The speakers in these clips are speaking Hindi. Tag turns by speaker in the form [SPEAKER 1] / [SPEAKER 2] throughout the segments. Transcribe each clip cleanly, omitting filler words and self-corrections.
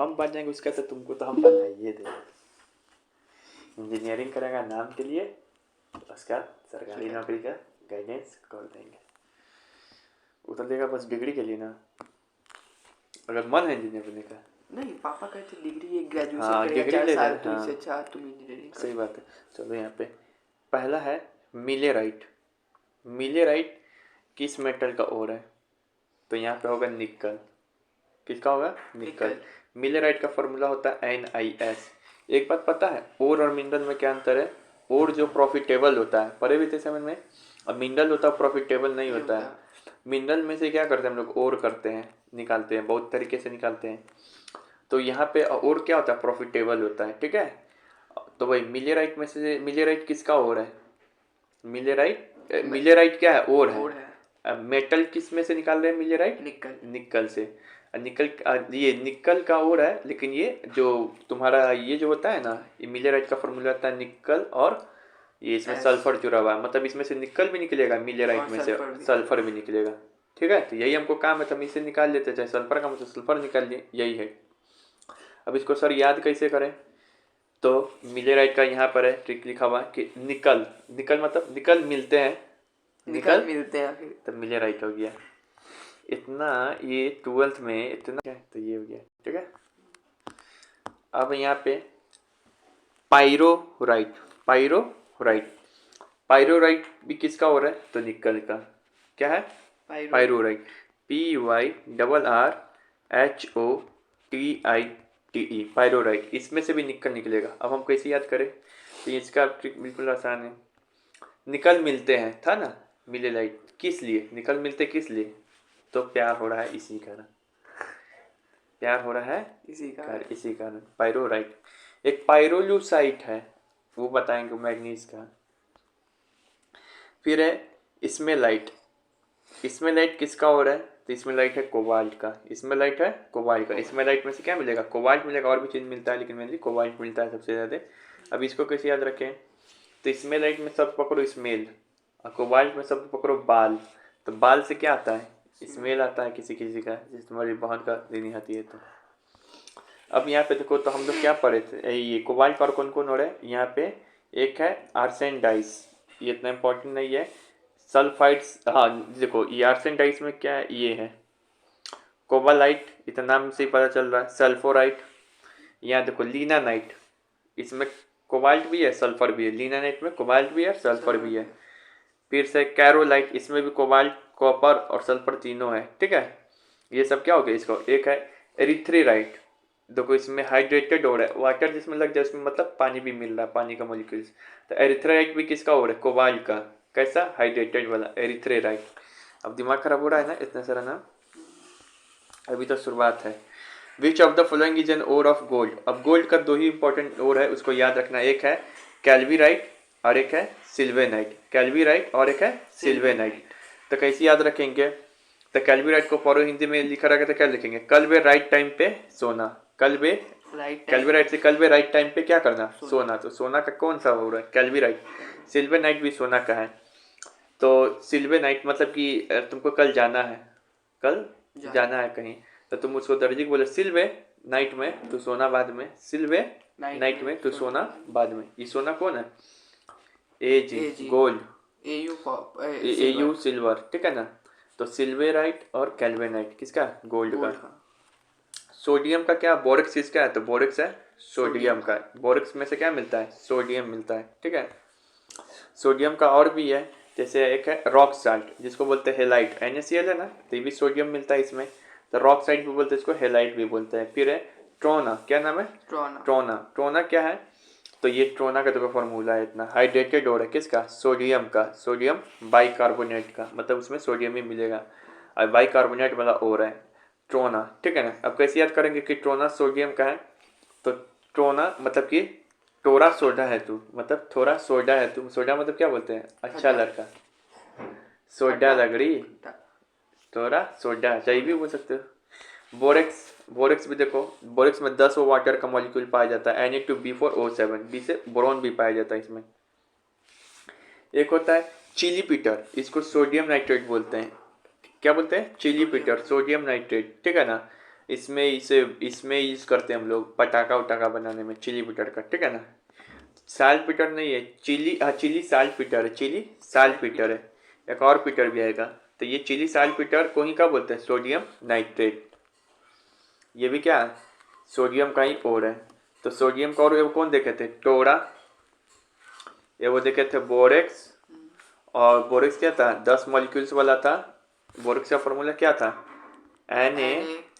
[SPEAKER 1] हम बन जाएंगे उसका तो तुमको तो हम बनाइए देंगे। इंजीनियरिंग करेगा नाम के लिए, उसका सरकारी नौकरी का गाइडेंस कर देंगे। उतर देगा बस डिग्री के लिए ना, अगर मन है इंजीनियर बनने का।
[SPEAKER 2] नहीं, पापा कहते डिग्री एक ग्रेजुएशन
[SPEAKER 1] हाँ
[SPEAKER 2] करेगा
[SPEAKER 1] डिग्री
[SPEAKER 2] 4
[SPEAKER 1] ले
[SPEAKER 2] साल
[SPEAKER 1] लेना,
[SPEAKER 2] तो
[SPEAKER 1] हाँ
[SPEAKER 2] इससे अच्छा तुम इंजीनियरिंग
[SPEAKER 1] सही
[SPEAKER 2] करो।
[SPEAKER 1] बात है। चलो यहाँ पे पहला है मिलेराइट। मिलेराइट किस मेटल का ओर है? तो यहाँ पे होगा निकल। किसका होगा? निकल। मिलेराइट का फॉर्मूला होता है NiS। एक बात पता है ओर और मिनरल में क्या अंतर है? ओर जो प्रॉफिटेबल होता है, परे भी थे समझ में, अब मिनरल होता है प्रॉफिटेबल नहीं होता है। मिनरल में से क्या करते हैं हम लोग? ओर करते हैं, निकालते हैं, बहुत तरीके से निकालते हैं। तो यहाँ पे ओर क्या होता है? प्रॉफिटेबल होता है, ठीक है। तो वही मिलेराइट में से, मिलेराइट किसका ओर है? मिलेराइट, मिलेराइट क्या है? ओर है। अब मेटल किस में से निकाल रहे हैं? मिलेराइट
[SPEAKER 2] निकल।
[SPEAKER 1] निकल से। निकल, ये निकल का ओर है, लेकिन ये जो तुम्हारा ये जो होता है ना, ये मिलेराइट का फॉर्मूला होता है निकल, और ये इसमें सल्फर जुड़ा हुआ है, मतलब इसमें से निकल भी निकलेगा, मिलेराइट में से सल्फर भी निकलेगा, ठीक है। तो यही हमको काम है, तो हम इसे निकाल लेते, चाहे सल्फर का मतलब सल्फर निकाल लिए, यही है। अब इसको सर याद कैसे करें? तो मिलेराइट का यहाँ पर है ट्रिक लिखा हुआ है कि निकल, निकल मतलब निकल मिलते हैं, निकल
[SPEAKER 2] मिलते हैं फिर
[SPEAKER 1] तब मिलेराइट हो गया। इतना ये 12th में इतना क्या, तो ये हो गया, ठीक है। अब यहाँ पे पायरोराइट, पायरोराइट, पायरोराइट भी किसका हो रहा है? तो निकल का। क्या है? पायरोराइट। PYRRHOTITE, पायरोराइट। इसमें से भी निकल निकलेगा। अब हम कैसे याद करें? तो इसका ट्रिक बिल्कुल आसान है। निकल मिलते हैं था ना, मिलेराइट, किस लिए निकल मिलते, किस लिए? तो प्यार हो रहा है इसी कारण, प्यार हो रहा है इसी कारण पायरोराइट। एक पायरोलूसाइट है, वो बताएंगे मैग्नीज का। फिर है स्मेलाइट। स्मेलाइट किसका हो रहा है? तो स्मेलाइट है कोबाल्ट का। स्मेलाइट है कोबाल्ट का। स्मेलाइट में से क्या मिलेगा? कोबाल्ट मिलेगा, और भी चीज़ मिलता है, लेकिन मेनली कोबाल्ट मिलता है सबसे ज़्यादा। अब इसको कैसे याद रखें? तो स्मेलाइट में सब पकड़ो स्मेल, और कोबाल्ट में सब पकड़ो बाल। तो बाल से क्या आता है? स्मेल आता है किसी किसी का, जिस तुम्हारी बहन का देनी आती है। तो अब यहाँ पे देखो, तो हम लोग क्या पढ़े थे, ये कोबाल्ट पर कौन कौन हो रहा है यहाँ पे? एक है आर्सेन डाइस, ये इतना इंपॉर्टेंट नहीं है। सल्फाइड्स, हाँ देखो ये आर्सेन डाइस में क्या है, ये है कोबालाइट, इतना नाम से ही पता चल रहा है। सल्फोराइट, यहाँ देखो लीनानाइट, इसमें कोबाल्ट भी है सल्फर भी है। लीनानाइट में कोबाल्ट भी है सल्फर भी है। फिर से कैरोलाइट, इसमें भी कोबाल्ट कॉपर और सल्फर तीनों है, ठीक है। ये सब क्या हो गया इसको। एक है एरिथ्रीराइट, देखो इसमें हाइड्रेटेड हो रहा है, वाटर जिसमें लग जाए उसमें मतलब पानी भी मिल रहा है, पानी का मॉलिक्यूल्स। तो एरिथ्राइट भी किसका हो रहा है? कोबाल्ट का। कैसा? हाइड्रेटेड वाला एरिथ्रेराइट। अब दिमाग खराब हो रहा है ना इतना सारा नाम, अभी तो शुरुआत है। Which of the following is an ore of gold. अब गोल्ड का दो ही इंपॉर्टेंट ओर है, उसको याद रखना, एक है कैल्वीराइट और एक है सिल्वेनाइट। कैल्वीराइट और एक है सिल्वेनाइट। तो कैसे याद रखेंगे? तो कैल्वीराइट को फॉरो हिंदी में लिखा रहेगा तो क्या लिखेंगे? कल वे राइट टाइम पे सोना। कल वे कैल्वीराइट से कल वे राइट टाइम पे क्या करना? सोना। तो सोना का कौन सा हो रहा है? कैल्वीराइट। सिल्वेनाइट भी सोना का है। तो सिल्वेनाइट मतलब कि तुमको कल जाना है, कल जाना है कहीं, तो तुम उसको दर्जी को बोले सिल्वे नाइट में, तो सोना बाद में, सिल्वे नाइट में, तो सोना बाद में। ये सोना कौन है? AG गोल्ड, AU सिल्वर, ठीक है ना। तो सिल्वेराइट और कैल्वेनाइट किसका? गोल्ड का। सोडियम का क्या? बोरिक्स किसका है? तो बोरिक्स है सोडियम का। बोरिक्स में से क्या मिलता है? सोडियम मिलता है, ठीक है। सोडियम का और भी है, जैसे एक है रॉक साल्ट जिसको बोलते हैं हेलाइट, NaCl है ना, तो ये भी सोडियम मिलता है इसमें, तो रॉक साल्ट भी बोलते हैं इसको, हेलाइट भी बोलते हैं। फिर है ट्रोना, क्या नाम है? ट्रोना। ट्रोना क्या है? तो ये ट्रोना का तो फॉर्मूला है इतना, हाइड्रेटेड हो रहा है किसका? सोडियम का। सोडियम बाइकार्बोनेट का, मतलब उसमें सोडियम ही मिलेगा, और बाइकार्बोनेट वाला हो रहा है ट्रोना, ठीक है ना। अब कैसे याद करेंगे कि ट्रोना सोडियम का है? तो ट्रोना मतलब कि टोरा सोडा है तू, मतलब थोड़ा सोडा है तू। सोडा मतलब क्या बोलते हैं? अच्छा लड़का, सोडा लगड़ी, थोड़ा सोडा, चाहिए भी बोल सकते हो। बोरेक्स, बोरेक्स भी देखो, बोरेक्स में 10 वाटर का मॉलिक्यूल पाया जाता है, Na2B4O7, बी से बोरॉन भी पाया जाता है इसमें। एक होता है चिली पीटर, इसको सोडियम नाइट्रेट बोलते हैं। क्या बोलते हैं? चिली पीटर, सोडियम नाइट्रेट, ठीक है ना। इसमें यूज करते हैं हम लोग पटाखा उटाखा बनाने में, चिली पीटर का, ठीक है ना। साल्ट पीटर नहीं है, चिली, हाँ चिली साल्ट पीटर है, चिली साल्ट पीटर है, एक और पीटर भी आएगा। तो ये चिली साल्ट पीटर को ही क्या बोलते हैं, सोडियम नाइट्रेट। ये भी क्या है, सोडियम का ही और है। तो सोडियम का और ये कौन देखे थे, टोरा, ये वो देखे थे बोरेक्स। और बोरेक्स क्या था, 10 मॉलिक्यूल्स वाला था। बोरेक्स का फॉर्मूला क्या था, Na,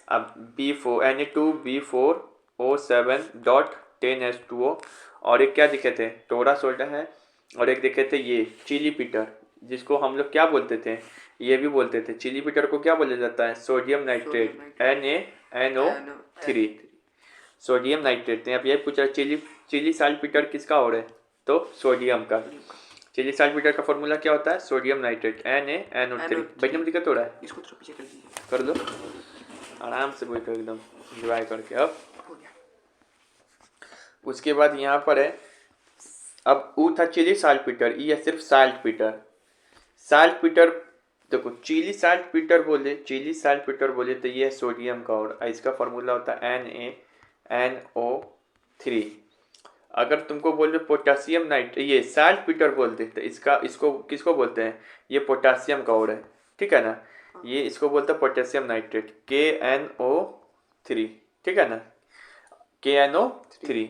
[SPEAKER 1] अब Na2B4O7.10H2O। और एक क्या दिखे थे, टोरा सोल्टा है। और एक दिखे थे ये चिली पीटर, जिसको हम लोग क्या बोलते थे, ये भी बोलते थे, चिली पीटर को क्या बोला जाता है, sodium nitrate, NaNO3, sodium nitrate. अब ये पूछा चिली साल्ट पीटर किसका और है, तो सोडियम का। चिली साल्ट पीटर का फॉर्मूला क्या होता है, सोडियम नाइट्रेट, NaNO3। बैठने में दिक्कत हो रहा है,
[SPEAKER 2] इसको थोड़ा पीछे कर दीजिए।
[SPEAKER 1] कर दो, आराम से बैठो एकदम एंजॉय करके। अब
[SPEAKER 2] हो गया।
[SPEAKER 1] उसके बाद यहाँ पर है, अब वो था चिली साल्ट पीटर, ये है सिर्फ साल्ट पीटर। साल्ट पीटर देखो, चिली साल्ट पीटर बोले, चिली साल्ट पीटर बोले तो ये है सोडियम का, और इसका फॉर्मूला होता है NaNO3। अगर तुमको बोल रहे पोटासियम नाइट, ये साल्ट पीटर बोलते तो इसको किसको बोलते हैं, ये पोटासियम का और है, ठीक है ना। ये इसको बोलते हैं पोटेशियम नाइट्रेट, KNO3, ठीक है ना, KNO3।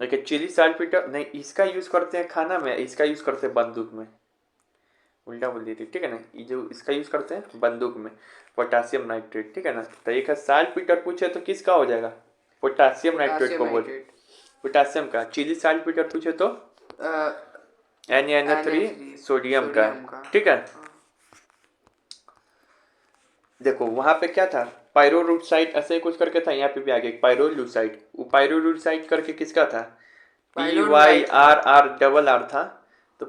[SPEAKER 1] देखिए चिली साल्ट पीटर नहीं, इसका यूज करते हैं खाना में, इसका यूज करते हैं बंदूक में, उल्टा बोल दी थी, ठीक है ना। ये जो इसका यूज करते हैं बंदूक में, पोटासियम नाइट्रेट, ठीक है ना। तो एक है साल्ट पीटर पूछे तो किसका हो जाएगा, पोटासियम नाइट्रेट को बोल, पोटासियम का। चिली साल्ट पीटर पूछे तो NaNO3 सोडियम का, ठीक है। देखो वहां पे क्या था, पायरोलूसाइड ऐसे ही कुछ करके था, यहाँ पे भी आगे पायरोलूसाइड। वो पायरोलूसाइड करके किसका था, PYRR था। तो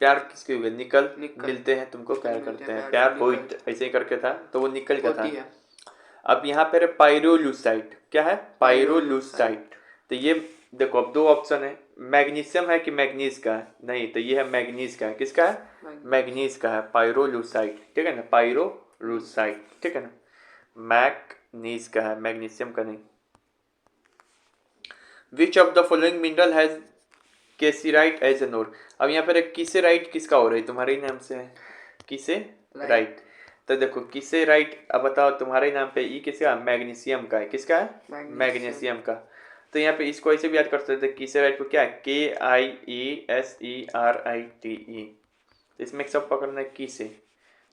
[SPEAKER 1] प्यार किसके हुए, निकल मिलते हैं तुमको प्यार करते हैं, प्यार हो ऐसे ही करके था, तो वो निकल का था। अब यहाँ पे पायरोलूसाइड, क्या है, पायरोलूसाइड। तो ये देखो अब दो ऑप्शन है, मैग्नीशियम है कि मैग्नीज का है, नहीं तो ये है मैग्नीज का है, किसका है, मैग्नीज का है, पायरोलूसाइड, ठीक है ना, पायरोलूसाइड, ठीक है ना, मैग्नीज का है, मैग्नीशियम का नहीं। Which of the following mineral has kieserite as an ore. अब यहाँ पर किसेराइट किसका हो रहा है, तुम्हारे ही नाम से है, किसे राइट। तो देखो किसे राइट, अब बताओ तुम्हारे नाम पे ई किसका, मैग्नीशियम का है, किसका है, मैग्नीशियम का। तो यहाँ पे इसको ऐसे भी याद कर सकते हैं, किसे राइट को क्या है, KIESERITE। तो इसमें सब पकड़ना है किसे।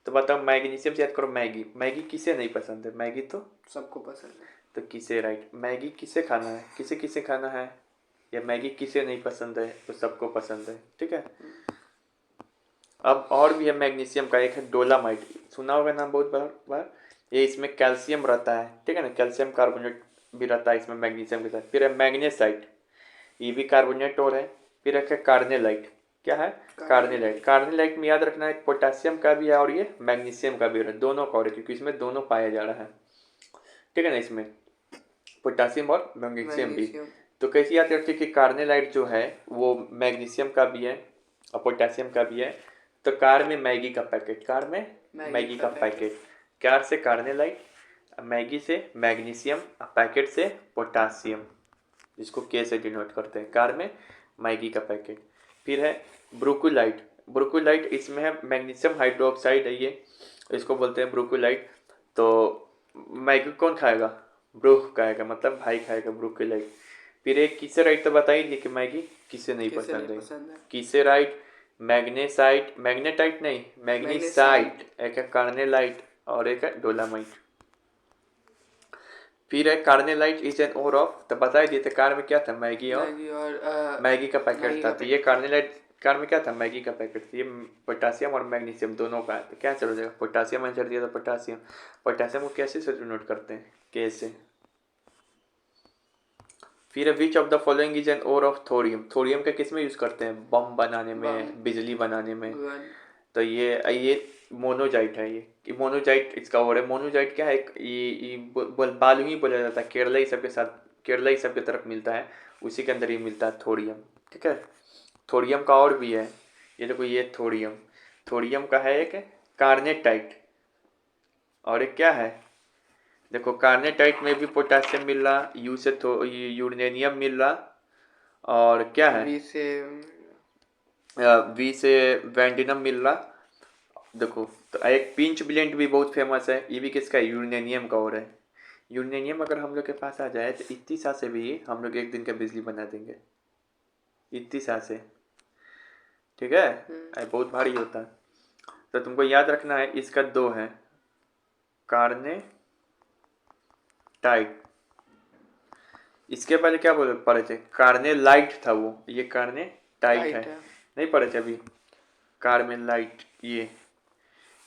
[SPEAKER 1] तो बताओ मैग्नीशियम से याद करो, मैगी, मैगी किसे नहीं पसंद है, मैगी तो
[SPEAKER 2] सबको पसंद है।
[SPEAKER 1] तो किसे राइट, मैगी किसे खाना है, किसे किसे खाना है, या मैगी किसे नहीं पसंद है, तो सबको पसंद है, ठीक है। अब और भी है मैग्नीशियम का, एक है डोलामाइट, सुना होगा नाम बहुत बार। ये इसमें कैल्शियम रहता है, ठीक है ना, कैल्शियम कार्बोनेट भी रहता है इसमें मैग्नीशियम के साथ। फिर है मैग्नेसाइट, ये भी कार्बोनेट और है। फिर है कार्नेलाइट, क्या है, कार्नेलाइट। कार्नेलाइट में याद रखना है पोटासियम का भी है और ये मैग्नीशियम का भी है, दोनों का और है, क्योंकि इसमें दोनों पाया जा रहा है, ठीक है ना, इसमें पोटासियम और मैग्नीशियम भी। तो कैसे याद रखिए कि कार्नेलाइट जो है वो मैग्नीशियम का भी है और पोटासियम का भी है। तो कार में मैगी का पैकेट, कार में मैगी का पैकेट, कार से कार्नेलाइट, मैगी से मैग्नीशियम, पैकेट से पोटासियम, जिसको के से डिनोट करते हैं, कार में मैगी का पैकेट। फिर है ब्रोकोलाइट, ब्रोकोलाइट इसमें है मैग्नीशियम हाइड्रोक्साइड है ये, इसको बोलते हैं ब्रोकोलाइट। तो मैगी कौन खाएगा, ब्रोक खाएगा, मतलब भाई खाएगा ब्रोकोलाइट। फिर एक किसे राइट तो बताइए कि मैगी किसे नहीं पसंद है, किसे राइट, मैग्नेसाइट, मैग्नेटाइट नहीं, मैग्नीसाइट, एक है कार्नेलाइट और एक है डोलामाइट। फिर है carnallite is an ore of, तो बता ही दिए थे कार में क्या था, मैगी और मैगी का पैकेट था। तो ये कार्नेलाइट कार में क्या था, मैगी का पैकेट था। ये पोटासियम और मैग्नीशियम दोनों का है, तो क्या चल जाएगा, पोटासियम आंसर दिया था, पोटासियम। पोटासियम को कैसे से डिनोट करते हैं, कैसे। फिर which of the following is an ore of thorium, thorium का किस में यूज करते हैं, बम बनाने में, बिजली बनाने में। तो ये मोनोजाइट है, ये मोनोजाइट इसका और है। मोनोजाइट क्या है, ये बालू ही बोला जाता है, केरला ही सब के साथ, केरला ही सब की तरफ मिलता है, उसी के अंदर ही मिलता है थोरियम, ठीक है। थोरियम का और भी है, ये देखो ये थोरियम, थोरियम का है एक कार्नेटाइट और एक क्या है देखो कार्नेटाइट में भी पोटेशियम मिल रहा, यू से यूरेनियम मिल रहा, और क्या है
[SPEAKER 2] वी से
[SPEAKER 1] वी से वैंडिनम मिल रहा। देखो तो एक पिंच ब्लेंड भी बहुत फेमस है, ये भी किसका है, यूरेनियम का और है। यूरेनियम अगर हम लोग के पास आ जाए तो इतनी सा से भी हम लोग एक दिन का बिजली बना देंगे, इतनी सा से, ठीक है। ये बहुत भारी होता है। तो तुमको याद रखना है, इसका दो है, कार्ने टाइट। इसके पहले क्या बोले पढ़े थे, कार्ने लाइट था वो, ये कार्ने टाइट है,
[SPEAKER 2] टाइट है।
[SPEAKER 1] नहीं पढ़े थे अभी। कार्मेन लाइट, ये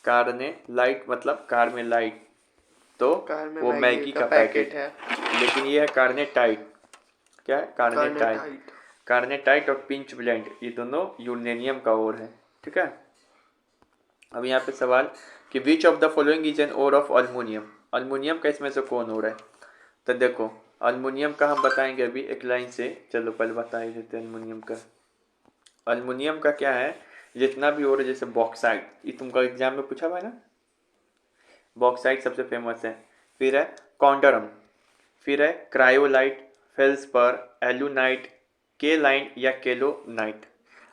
[SPEAKER 1] कार्ने लाइट मतलब कार्मेन लाइट, तो
[SPEAKER 2] कार में
[SPEAKER 1] वो मैगी का पैकेट।
[SPEAKER 2] है।
[SPEAKER 1] लेकिन ये है कार्ने टाइट, क्या है carnotite.
[SPEAKER 2] Carnotite.
[SPEAKER 1] Carnotite और पिंच ब्लेंड ये दोनों यूरेनियम का ओर है, ठीक है। अब यहाँ पे सवाल कि which of the following is an ore of aluminium, aluminium का इसमें से कौन ओर है। तो देखो अल्मोनियम का हम बताएंगे अभी एक लाइन से, चलो पहले बता ही देते हैं अल्मोनियम का। अल्मोनियम का क्या है, जितना भी ओर है, जैसे बॉक्साइट, ये तुमको एग्जाम में पूछा हुआ है ना, बॉक्साइट सबसे फेमस है। फिर है कॉन्डरम, फिर है क्रायोलाइट, फेल्सपर, एलुनाइट, के लाइन या केलोनाइट।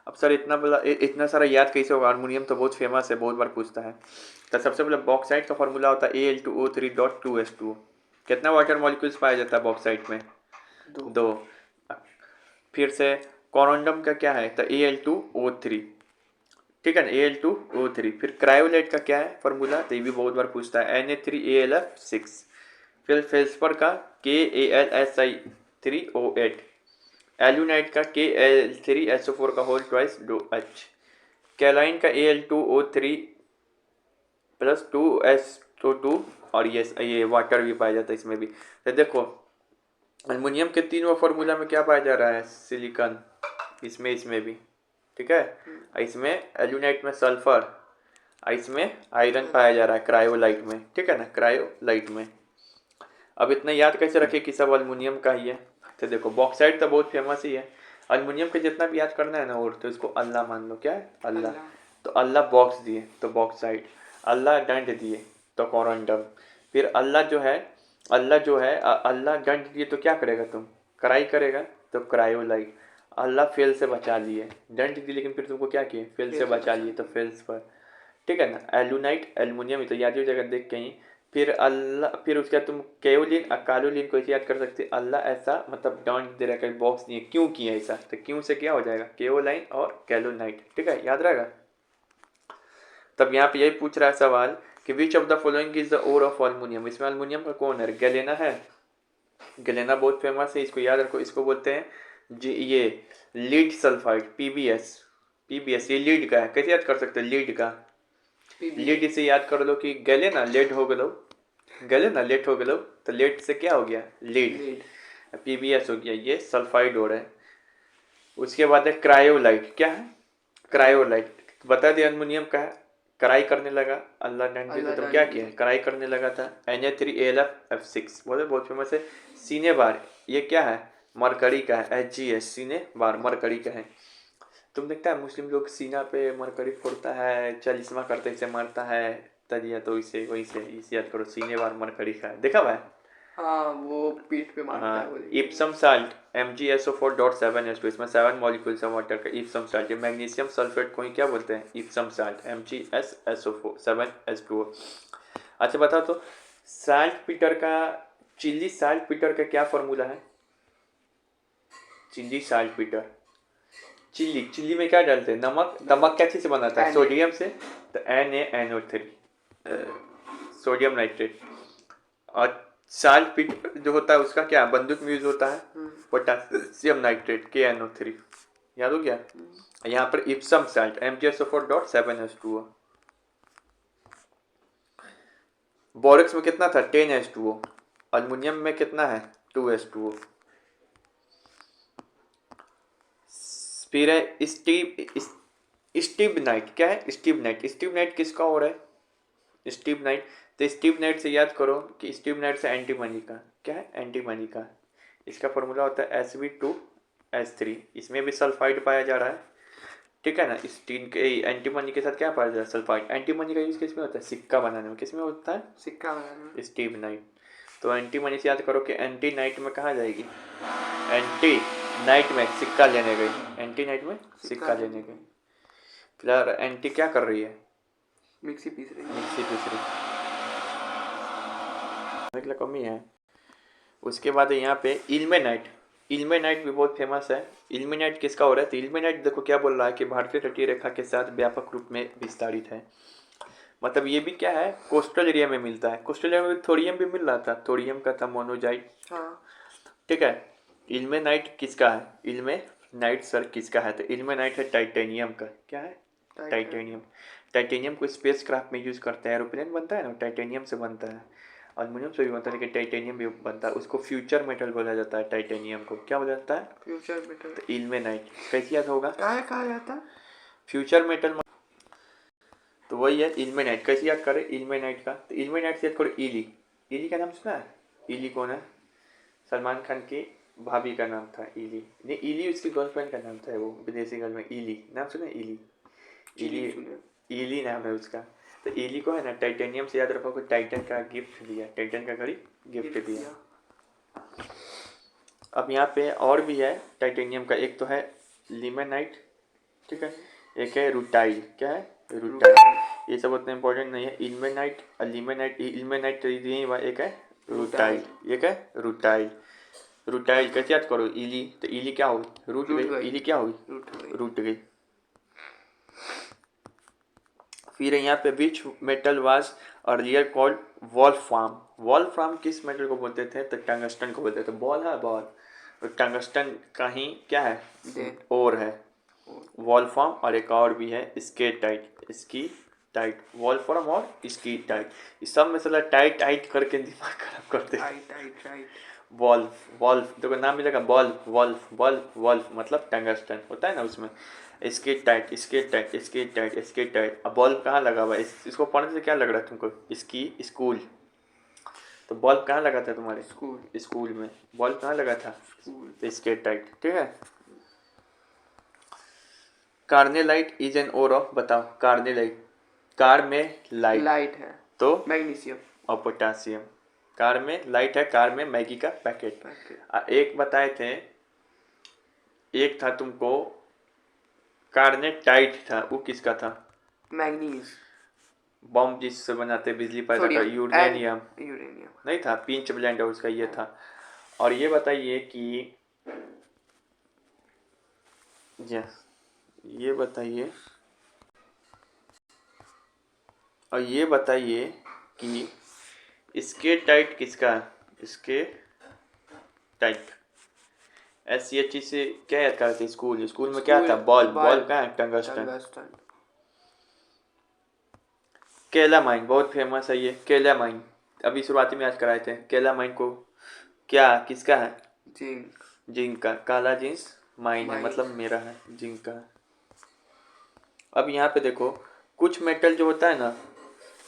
[SPEAKER 1] अब सर इतना सारा याद कैसे होगा, हारमोनियम तो बहुत फेमस है, बहुत बार पूछता है। तो सबसे पहले बॉक्साइट का फॉर्मूला होता है Al2O3.2S2। कितना वाटर मॉलिक्यूल्स पाया जाता है बॉक्साइट में, दो। फिर से कॉरोंडम का क्या है, तो Al2O3, ठीक है ना, Al2O3। फिर क्रायोलाइट का क्या है फॉर्मूला, तो ये भी बहुत बार पूछता है, Na3Alf6। फिर फेल्सपर का KAlSi3O8। एल्यूनाइट का KL3SO4 का होल ट्वाइस 2H। कैलाइन का Al2O3+2S2, और ये वाटर भी पाया जाता है इसमें भी। तो देखो एल्युमिनियम के तीनों फार्मूला में क्या पाया जा रहा है, सिलिकॉन, इसमें भी, ठीक है। इसमें एल्यूनाइट में सल्फर, इसमें आयरन पाया जा रहा है क्रायोलाइट में, ठीक है ना, क्रायोलाइट में। अब इतना याद कैसे रखे कि सब अल्युमिनियम का ही है। तो देखो बॉक्साइट तो बहुत फेमस ही है, अल्युमिनियम के जितना भी याद करना है ना, और तो इसको अल्लाह मान लो, क्या है अल्लाह। तो अल्लाह बॉक्स दिए तो बॉक्साइट, अल्लाह डंड दिए तो कोरंडम। फिर अल्लाह दंड दिए तो क्या करेगा तुम, कराई करेगा, तो क्रायोलाइट। अल्लाह फेल से बचा लिए, दंड दिए लेकिन फिर तुमको क्या किए, फेल से बचा लिए, तो फेल्स पर, ठीक है ना। एलुनाइट एल्युमिनियम, तो याद हो जाएगा देख कहीं। फिर अल्लाह, फिर उसके बाद तुम केओलिन और कालोलिन को ऐसे याद कर सकते, अल्लाह ऐसा मतलब डॉन्ट दे रहा है, बॉक्स नहीं है, क्यों किया ऐसा, तो क्यों से क्या हो जाएगा, केओलाइन और कैलोनाइट, ठीक है, याद रहेगा। तब यहाँ पे यही पूछ रहा है सवाल कि which of the following is the ore of aluminium, इसमें अल्युमिनियम का कौन है, गैलेना है। गैलेना बहुत फेमस है, इसको याद रखो, इसको बोलते हैं जी, ये लीड सल्फाइड, पीबीएस ये लीड का है, कैसे याद कर सकते हैं लीड का, लीड इसे याद कर लो कि गले ना लेड हो गलो, गले ना लेट हो गलो, तो लेट से क्या हो गया, लीड, पीबीएस हो गया, ये सल्फाइड हो रहा है। उसके बाद है क्रायोलाइट, क्या है क्रायोलाइट, बता दिया अल्युमिनियम का है, कराई करने लगा, अल्लाह डंडी तो क्या किया, कराई करने लगा था। Na3AlF6 बोले बहुत फेमस है। सीने बार, ये क्या है, मरकरी का है, HGS सीने बार मरकरी का है। तुम देखता है मुस्लिम लोग सीना पे मरकरी फोड़ता है, चालीसवा करते इसे मारता है तजिया, तो इसे वही से इसे याद करो, सीने बार मरकरी का देखा हुआ है।
[SPEAKER 2] हाँ वो पीठ पे मारता है,
[SPEAKER 1] हाँ,
[SPEAKER 2] बोलेंगे।
[SPEAKER 1] इप्सम साल्ट MgSO4.7H2, इसमें 7 मॉलिक्यूल्स है वाटर का, इप्सम साल्ट। ये मैग्नीशियम सल्फेट को ही क्या बोलते हैं, इप्सम साल्ट, MgSSO4 7H2O। अच्छा बताओ तो साल्ट पीटर का, चिल्ली साल्ट पीटर का क्या फॉर्मूला है, चिल्ली साल्ट पीटर, चिल्ली में क्या डालते हैं, नमक, नमक क्या चीज़ से बनाता है, सोडियम से, तो NaNO3, सोडियम नाइट्रेट। और साल्ट पीट जो होता है उसका क्या बंदूक में यूज होता है, पोटासियम नाइट्रेट KNO3, याद हो गया। यहाँ पर इप्सम साल्ट MgSO4.7H2O। बोरेक्स में कितना था 10H2O, अल्युमिनियम में कितना है 2H2O। फिर है स्टीबनाइट, क्या है स्टीबनाइट किसका हो रहा है, स्टीबनाइट। तो स्टीबनाइट से याद करो कि स्टीबनाइट से एंटीमनी का, क्या है एंटीमनी का, इसका फॉर्मूला होता है Sb2S3, इसमें भी सल्फाइड पाया जा रहा है, ठीक है ना। स्टीन के एंटीमनी के साथ क्या पाया जाता है, सल्फाइड। एंटीमनी का यूज किस में होता है, सिक्का बनाने में, किस में होता है,
[SPEAKER 2] सिक्का बनाने में।
[SPEAKER 1] स्टीबनाइट। तो एंटी मनी से याद करो कि एंटी नाइट में कहाँ जाएगी, एंटी नाइट में सिक्का लेने गई, एंटी नाइट में सिक्का लेने गई। फिलहाल एंटी क्या कर रही है,
[SPEAKER 2] मिक्सी पीस रही है।
[SPEAKER 1] मिक्सी पीस रही मतलब कमी है। उसके बाद यहाँ पे इल्मेनाइट, इल्मेनाइट भी बहुत फेमस है। इल्मेनाइट किसका हो रहा है, तो इल्मेनाइट देखो क्या बोल रहा है कि भारतीय तटीय रेखा के साथ व्यापक रूप में विस्तारित है। मतलब ये भी क्या है, कोस्टल एरिया में मिलता है। कोस्टल एरिया में थोरियम भी मिल रहा था, थोरियम का था मोनोजाइट।
[SPEAKER 2] हाँ
[SPEAKER 1] ठीक है। इल्मेनाइट किसका है, इल्मेनाइट सर किसका है, तो इल्मेनाइट है टाइटेनियम का। क्या है, टाइटेनियम। टाइटेनियम को स्पेस क्राफ्ट में यूज करते हैं, एरोप्लेन बनता है ना टाइटेनियम से बनता है, एल्युमिनियम से भी बनता है, लेकिन टाइटेनियम भी बनता है। उसको फ्यूचर मेटल बोला जाता है, टाइटेनियम को क्या बोला जाता है,
[SPEAKER 2] फ्यूचर मेटल।
[SPEAKER 1] तो इल्मेनाइट कैसे याद होगा,
[SPEAKER 2] क्या है कहा जाता है,
[SPEAKER 1] फ्यूचर मेटल। तो वही है इल्मेनाइट। कैसे याद करें इल्मेनाइट का, तो इल्मेनाइट से याद करो इली। इली का नाम सुना है, इली कौन है, सलमान खान की भाभी का नाम था इली, नहीं इली उसकी गर्लफ्रेंड का नाम था, वो विदेशी गर्ल में इली नाम सुना है, इली, इली इली नाम है उसका। तो इली को है ना टाइटेनियम से याद रखो, टाइटन का गिफ्ट दिया, टाइटन का घड़ी गिफ्ट दिया। अब यहाँ पे और भी है टाइटेनियम का, एक तो है लिमेनाइट, ठीक है, एक है रूटाइल। क्या है, रूटाइल। ये सब उतना इंपॉर्टेंट नहीं है। इल्मेनाइट, लिमेनाइट, इल्मेनाइट तो यही हुआ, एक है रूटाइल, एक है रूटाइल। रूटाइल कैसे याद करो, इली, तो इली क्या हुई, रूट गई, इली क्या हुई, रूट गई। फिर यहाँ पे which metal was earlier called Wolfram. Wolfram किस मेटल को बोलते थे, तो टंगस्टन को बोलते थे। बॉल है बॉल, तो टंगस्टन का ही क्या है, ओर है वॉल्फ्राम। और एक और भी है स्केटाइट, इसकी टाइट, वॉल्फ्राम और इसकी टाइट। इस सब में साला टाइट टाइट करके दिमाग खराब करते हैं। वॉल्फ, वॉल्फ देखो नाम मिलेगा, वॉल्फ वॉल्फ वॉल्फ वॉल्फ मतलब टंगस्टन होता है ना उसमें। इसके टाइट, इसके टाइट, इसके टाइट, इसके टाइट। अब बल्ब कहाँ लगा हुआ है, इसको पढ़ने से क्या लग रहा है तुमको, इसकी स्कूल। तो बल्ब कहाँ लगा था तुम्हारे, स्कूल में बल्ब कहाँ लगा था, तो इसके टाइट। ठीक है। Carnallite is an ore of, बताओ कार्नेलाइट, कार में लाइट
[SPEAKER 2] है
[SPEAKER 1] तो
[SPEAKER 2] मैग्नीशियम
[SPEAKER 1] और पोटासियम। कार में लाइट है, कार में मैगी का पैकेट। एक बताए थे, एक था तुमको कार्नेटाइट था, वो किसका था,
[SPEAKER 2] मैग्नीज,
[SPEAKER 1] बम जिससे बनाते बिजली पैदा कर, यूरेनियम नहीं था, पिंच ब्लेंड उसका ये था। और ये बताइए कि ये बताइए, और ये बताइए कि इसके टाइट किसका है, इसके टाइट SCH से क्या याद करते, स्कूल, स्कूल में क्या था, बॉल, बॉल का है टंगस्टन। केलामाइन बहुत फेमस है ये, केलामाइन अभी शुरुआती में याद कराए थे। केलामाइन को क्या किसका है, जिंक का, काला जिंस माइन है, मतलब मेरा है, जिंक का। अब यहाँ पे देखो, कुछ मेटल जो होता है ना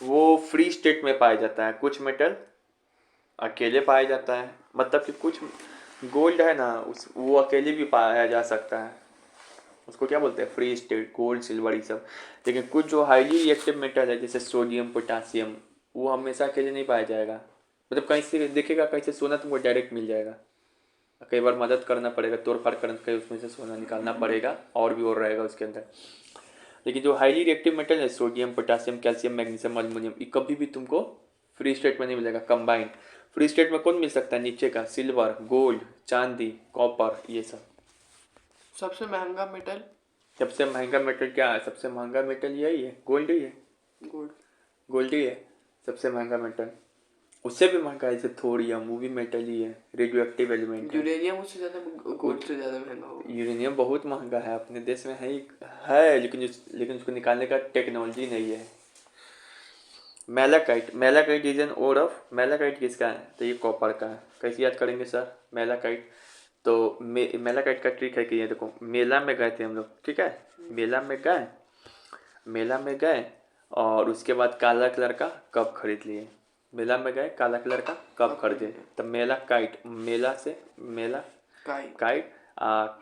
[SPEAKER 1] वो फ्री स्टेट में पाया जाता है, कुछ मेटल अकेले पाया जाता है। मतलब कि कुछ गोल्ड है ना वो अकेले भी पाया जा सकता है, उसको क्या बोलते हैं, फ्री स्टेट, गोल्ड सिल्वर ये सब। लेकिन कुछ जो हाईली रिएक्टिव मेटल है जैसे सोडियम पोटासियम, वो हमेशा अकेले नहीं पाया जाएगा। मतलब कहीं से देखेगा, कहीं से सोना तुमको डायरेक्ट मिल जाएगा, कई बार मदद करना पड़ेगा, तोड़ फाड़ करके उसमें से सोना निकालना पड़ेगा, और भी और रहेगा उसके अंदर। लेकिन जो हाईली रिएक्टिव मेटल है sodium potassium calcium magnesium aluminium, ये कभी भी तुमको फ्री स्टेट में नहीं मिलेगा, कंबाइंड। फ्री स्टेट में कौन मिल सकता है नीचे का, सिल्वर, गोल्ड, चांदी, कॉपर, ये सब।
[SPEAKER 2] सबसे महंगा मेटल,
[SPEAKER 1] सबसे महंगा मेटल क्या है, सबसे महंगा मेटल यही है, गोल्ड ही है, गोल्ड ही है सबसे महंगा मेटल। उससे भी महंगा है जैसे थोरियम, वो भी मेटल ही है, रेडियो एलिमेंट है।
[SPEAKER 2] यूरेनियम उससे ज़्यादा, गोल्ड से ज़्यादा महंगा होगा।
[SPEAKER 1] यूरेनियम बहुत महंगा है, अपने देश में है लेकिन उसको निकालने का टेक्नोलॉजी नहीं है। Malachite, malachite is an ore of, malachite किसका है, तो ये कॉपर का है। कैसे याद करेंगे सर मेलाकाइट, तो मेलाकाइट का ट्रिक है कि ये देखो, मेला में गए थे हम लोग, ठीक है, मेला में गए और उसके बाद काला कलर का कप खरीद लिए, मेला में गए काला कलर का कप खरीदे, तब मेला काइट, मेला से मेला काइट,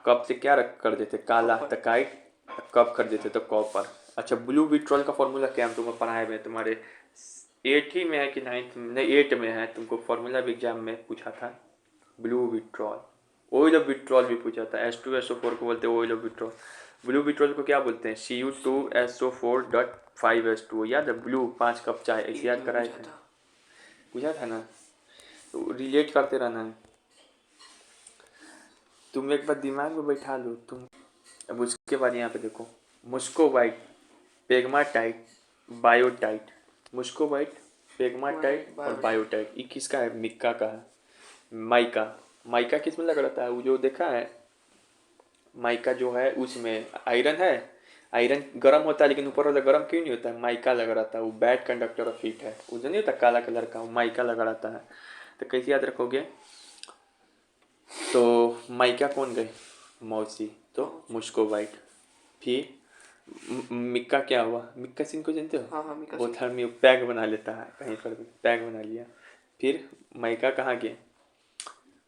[SPEAKER 1] कप से क्या रख कर देते, काला, तो काइट, कप खरीदे थे तो कॉपर। अच्छा ब्लू विट्रॉल का फॉर्मूला क्या हम तुमको पढ़ाए हुए तुम्हारे 8 ही में है कि 9th में, नहीं 8 में है, तुमको फॉर्मूला एग्जाम में पूछा था। Blue vitriol, oil of vitriol भी पूछा था। H2SO4 को बोलते हैं oil of vitriol. Blue vitriol को क्या बोलते हैं? Cu2SO4.5H2O। याद है? ब्लू 5 कप चाय, ऐसे याद कराए थे, पूछा था ना। तो रिलेट करते रहना है। तुम एक बार दिमाग में बैठा लो तुम। अब उसके बाद यहाँ पे देखो, मुस्कोवाइट, पेग्माटाइट, बायोटाइट। मुस्कोवाइट, पेग्माटाइट और बायोटाइट, ये किसका है? मिक्का का है। माइका, माइका किस में लगा रहता है? वो जो देखा है माइका जो है उसमें आयरन है, आयरन गर्म होता है लेकिन ऊपर वाला गर्म क्यों नहीं होता है? माइका लगा रहता है, वो बैड कंडक्टर ऑफ हीट है। वो जो नहीं होता काला कलर का, वो माइका लगा रहता है। तो कैसे याद रखोगे? तो माइका कौन गए? मौसी, तो मुस्कोवाइट। फिर मिक्का क्या हुआ? मिक्का सिंह को जानते हो?
[SPEAKER 2] हाँ हाँ मिका
[SPEAKER 1] वो थर्मी पैक बना लेता है कहीं पर भी, पैक बना लिया। फिर माइका कहाँ गया?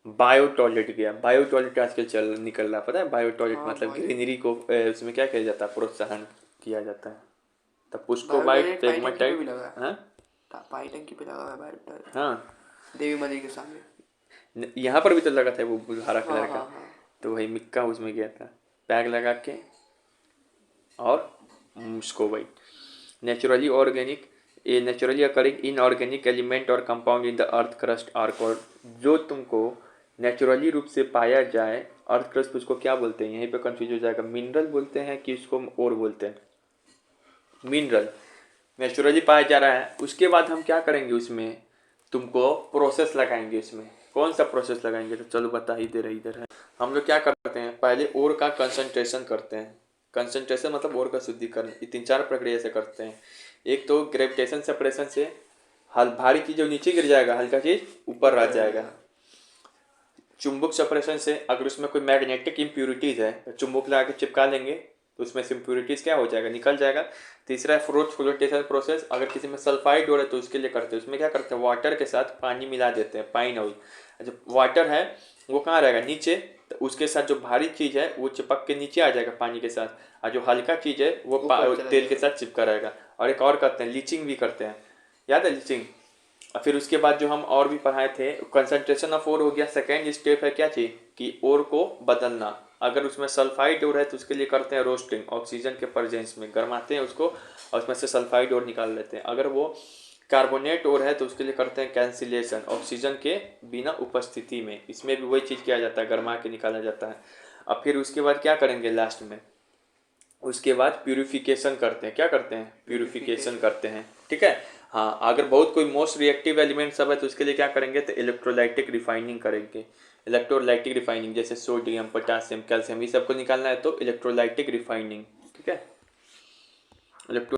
[SPEAKER 1] बायो टॉयलेट गया। बायो टॉयलेट आजकल चल निकल रहा, पता है? बायो टॉयलेट
[SPEAKER 2] हाँ,
[SPEAKER 1] मतलब
[SPEAKER 2] bio-
[SPEAKER 1] ग्रीनरी को उसमें क्या किया जाता है? प्रोत्साहन किया जाता है। तब पुष्को
[SPEAKER 2] बायोटॉयलेट
[SPEAKER 1] बाइट,
[SPEAKER 2] पाई टंकी पे भी
[SPEAKER 1] पेगमाटाइट।
[SPEAKER 2] लगा है।
[SPEAKER 1] हाँ
[SPEAKER 2] पाई टंकी पे लगा हुआ है बायोटॉयलेट,
[SPEAKER 1] हाँ,
[SPEAKER 2] देवी मंदिर के सामने।
[SPEAKER 1] यहाँ पर भी तो लगा था वो हरा
[SPEAKER 2] हाँ
[SPEAKER 1] कलर का।
[SPEAKER 2] हाँ हाँ।
[SPEAKER 1] तो वही मिक्का उसमें गया था, पैक लगा के। और muscovite, naturally organic, a naturally occurring inorganic element और compound in the earth crust are called. जो तुमको नेचुरली रूप से पाया जाए अर्थ क्रस्ट, उसको क्या बोलते हैं? यहीं पे कंफ्यूज हो जाएगा, मिनरल बोलते हैं कि उसको और बोलते हैं? मिनरल नेचुरली पाया जा रहा है। उसके बाद हम क्या करेंगे उसमें? तुमको प्रोसेस लगाएंगे उसमें। कौन सा प्रोसेस लगाएंगे? तो चलो बता ही दे रहे, इधर है। हम लोग क्या करते हैं, पहले ओर का कंसंट्रेशन करते हैं। कंसंट्रेशन मतलब ओर का शुद्धिकरण। ये 3-4 प्रक्रिया से करते हैं। एक तो ग्रेविटेशन सेपरेशन से, हल भारी चीज जो नीचे गिर जाएगा, हल्का चीज ऊपर रह जाएगा। चुंबक सेपरेशन से, अगर उसमें कोई मैग्नेटिक इम्प्यूरिटीज है तो चुंबक लगा के चिपका लेंगे तो उसमें से इम्प्यूरिटीज क्या हो जाएगा? निकल जाएगा। तीसरा है फ्लोटेशन प्रोसेस। अगर किसी में सल्फाइड हो रहा है तो उसके लिए करते हैं, उसमें क्या करते हैं? वाटर के साथ पानी मिला देते हैं, पाइन ऑयल। जब वाटर है वो कहाँ रहेगा? नीचे। तो उसके साथ जो भारी चीज़ है वो चिपक के नीचे आ जाएगा पानी के साथ, और जो हल्का चीज़ है वो तेल के साथ चिपका रहेगा। और एक और करते हैं, लीचिंग भी करते हैं। याद है लीचिंग? और फिर उसके बाद जो हम और भी पढ़ाए थे, कंसंट्रेशन ऑफ ओर हो गया। सेकेंड स्टेप है क्या चीज? कि ओर को बदलना। अगर उसमें सल्फाइड ओर है तो उसके लिए करते हैं रोस्टिंग, ऑक्सीजन के प्रेजेंस में गरमाते हैं उसको और उसमें से सल्फाइड ओर निकाल लेते हैं। अगर वो कार्बोनेट ओर है तो उसके लिए करते हैं कैंसिलेशन, ऑक्सीजन के बिना उपस्थिति में। इसमें भी वही चीज़ किया जाता है, गरमा के निकाला जाता है। अब फिर उसके बाद क्या करेंगे लास्ट में? उसके बाद प्यूरिफिकेशन करते हैं। क्या करते हैं? प्यूरिफिकेशन करते हैं, ठीक है। हाँ, अगर बहुत कोई मोस्ट रिएक्टिव एलिमेंट सब है तो उसके लिए क्या करेंगे? तो इलेक्ट्रोलाइटिक रिफाइनिंग करेंगे। इलेक्ट्रोलाइटिक रिफाइनिंग जैसे सोडियम, पोटासियम, कैल्शियम, ये सबको निकालना है तो इलेक्ट्रोलाइटिक रिफाइनिंग, ठीक है। इलेक्ट्रो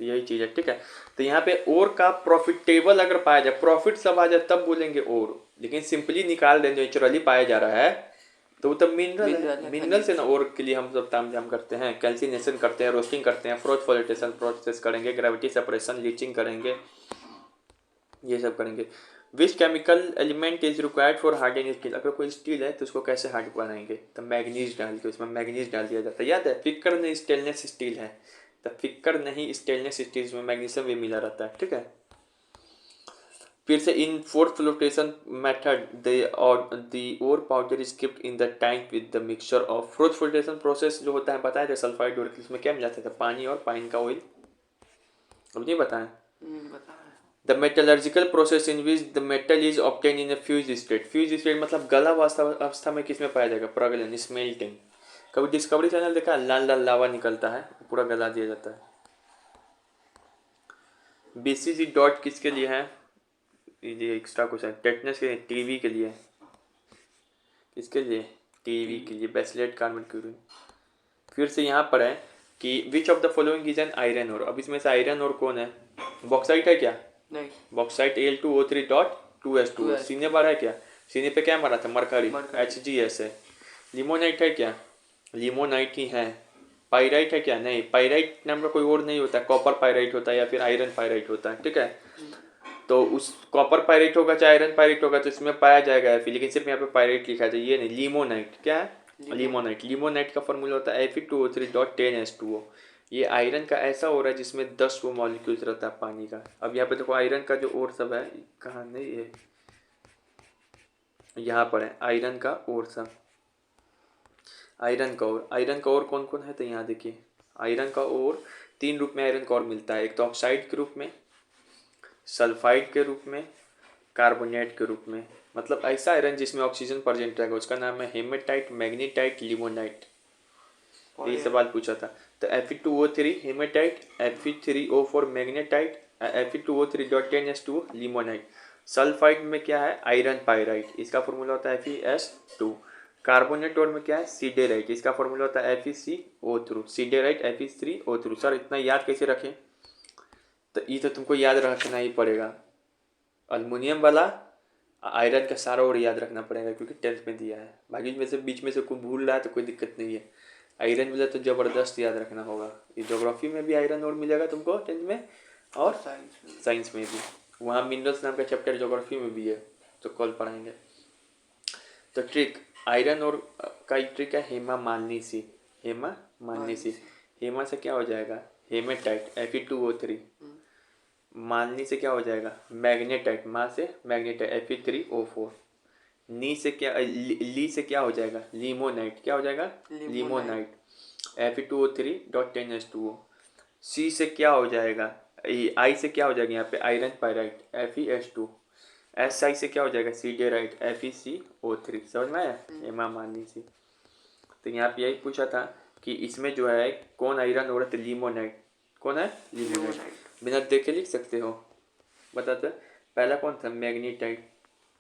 [SPEAKER 1] तो यही चीज़ है, ठीक है। तो यहाँ पे और का प्रॉफिटेबल अगर पाया जाए, प्रॉफिट सब आ जाए तब बोलेंगे और, लेकिन सिंपली निकाल दें नेचुरली पाया जा रहा है तो वो तो मिनरल है। मिनरल से ना और के लिए हम सब तामझाम करते हैं, कैल्सिनेशन करते हैं, रोस्टिंग करते हैं, फ्लोटेशन प्रोसेस करेंगे, ग्रेविटी सेपरेशन, लीचिंग करेंगे, ये सब करेंगे। Which chemical element is required for hardening steel? अगर कोई स्टील है तो उसको कैसे हार्ड बनाएंगे? तो मैग्नीज डाल के, उसमें मैग्नीज डाल दिया जाता है। याद है? फिक्कर नहीं स्टेनलेस स्टील है, तो फिक्कर नहीं स्टेनलेस स्टील में मैग्नीशियम भी मिला रहता है, ठीक है। फिर से in froth flotation method the ore powder is keeped in the tank with the mixture of. Froth flotation process जो होता है बताया था, सल्फाइड ओर इसमें क्या मिलाते थे? पानी और पाइन का ऑयल। अब नहीं बताया?
[SPEAKER 2] बता है।
[SPEAKER 1] The metallurgical process in which the metal is obtain in A fuse state. Fuse state मतलब गला अवस्था में किस में पाया जाएगा? प्रगलन, स्मेल्टिंग। कभी डिस्कवरी चैनल देखा? लाल लाल लावा निकलता है, पूरा गला दिया जाता है। बीसीजी डॉट किसके लिए है? ये एक्स्ट्रा क्वेश्चन, टेटनस के लिए, टीवी के लिए। किसके लिए? टीवी के लिए, बेसिलेट कार्बन क्यूरिन। फिर से यहाँ पर है कि which of the following is an iron ore. अब इसमें से आयरन ओर कौन है? बॉक्साइट है क्या?
[SPEAKER 2] नहीं।
[SPEAKER 1] Bauxite Al2O3.2S2। सीने बार है क्या? सीने पे क्या मारा था? मरकरी, HgS है। लिमोनाइट है क्या? लिमोनाइट ही है। पाइराइट है क्या? नहीं, पाइराइट नाम का कोई और नहीं होता है, कॉपर पाइराइट होता है या फिर आयरन पाइराइट होता है, ठीक है। तो उस कॉपर पाइरेट होगा चाहे आयरन पाइरेट होगा तो इसमें पाया जाएगा Fe, लेकिन सिर्फ यहाँ पे पाइरेट लिखा है तो ये नहीं। लिमोनाइट क्या है? लिमोनाइट। लिमोनाइट का फॉर्मूला होता है Fe2O3.10H2O। ये आयरन का ऐसा ओर है जिसमें 10 वो मॉलिक्यूल्स रहता है पानी का। अब यहाँ पे देखो आयरन का जो ओर सब है, कहाँ नहीं है, यहाँ पर है आयरन का ओर सब। आयरन का ओर कौन कौन है, तो यहाँ देखिए आयरन का ओर 3 रूप में आयरन का ओर मिलता है। एक तो ऑक्साइड के रूप में, सल्फाइड के रूप में, कार्बोनेट के रूप में। मतलब ऐसा आयरन जिसमें ऑक्सीजन प्रेजेंट रहेगा, उसका नाम है हेमेटाइट, मैग्नीटाइट, लिमोनाइट। यही सवाल पूछा था। तो Fe2O3 haematite, Fe3O4 magnetite, Fe2O3.10S2 limonite. Sulphide में क्या है, आयरन पायराइट, इसका फॉर्मूला होता है Fe2। कार्बोनेट और में क्या है, सीडेराइट, इसका फॉर्मूला होता है FeCO3, सीडेराइट Fe3O3। सर इतना याद कैसे रखें, तो ये तो तुमको याद रखना ही पड़ेगा। अल्युमिनियम वाला आयरन का सारा और याद रखना पड़ेगा क्योंकि 10th में दिया है। बाकी में से बीच में से कोई भूल रहा है तो कोई दिक्कत नहीं है। आयरन मिला तो ज़बरदस्त याद रखना होगा। ये ज्योग्राफी में भी आयरन और मिलेगा तुमको 10th में, और साइंस में भी। वहाँ मिनरल्स नाम का चैप्टर ज्योग्राफी में भी है, तो कल पढ़ाएंगे। तो ट्रिक आयरन और का एक ट्रिक है हेमा मालिनी सी। हेमा मालिनी सी, हेमा से क्या हो जाएगा, हेमेटाइट Fe2O3। मालिनी से क्या हो जाएगा, मैग्नेटाइट, माँ से मैग्नेटाइट Fe3O4। नी से क्या, ली से क्या हो जाएगा, लिमोनाइट, क्या हो जाएगा, लिमोनाइट Fe2O3.10S2O। सी से क्या हो जाएगा, आई से क्या हो जाएगा यहाँ पे iron pyrite FeS2। S I से क्या हो जाएगा, सीडेराइट FeCO3। समझ में आया, हेमा मालिनी सी। तो यहाँ पे यही पूछा था कि इसमें जो है कौन आयरन हो रहा है, लिमोनाइट। कौन है, लिमोनाइट। बिना देखे लिख सकते हो, बताते। पहला कौन था, मैग्नीटाइट,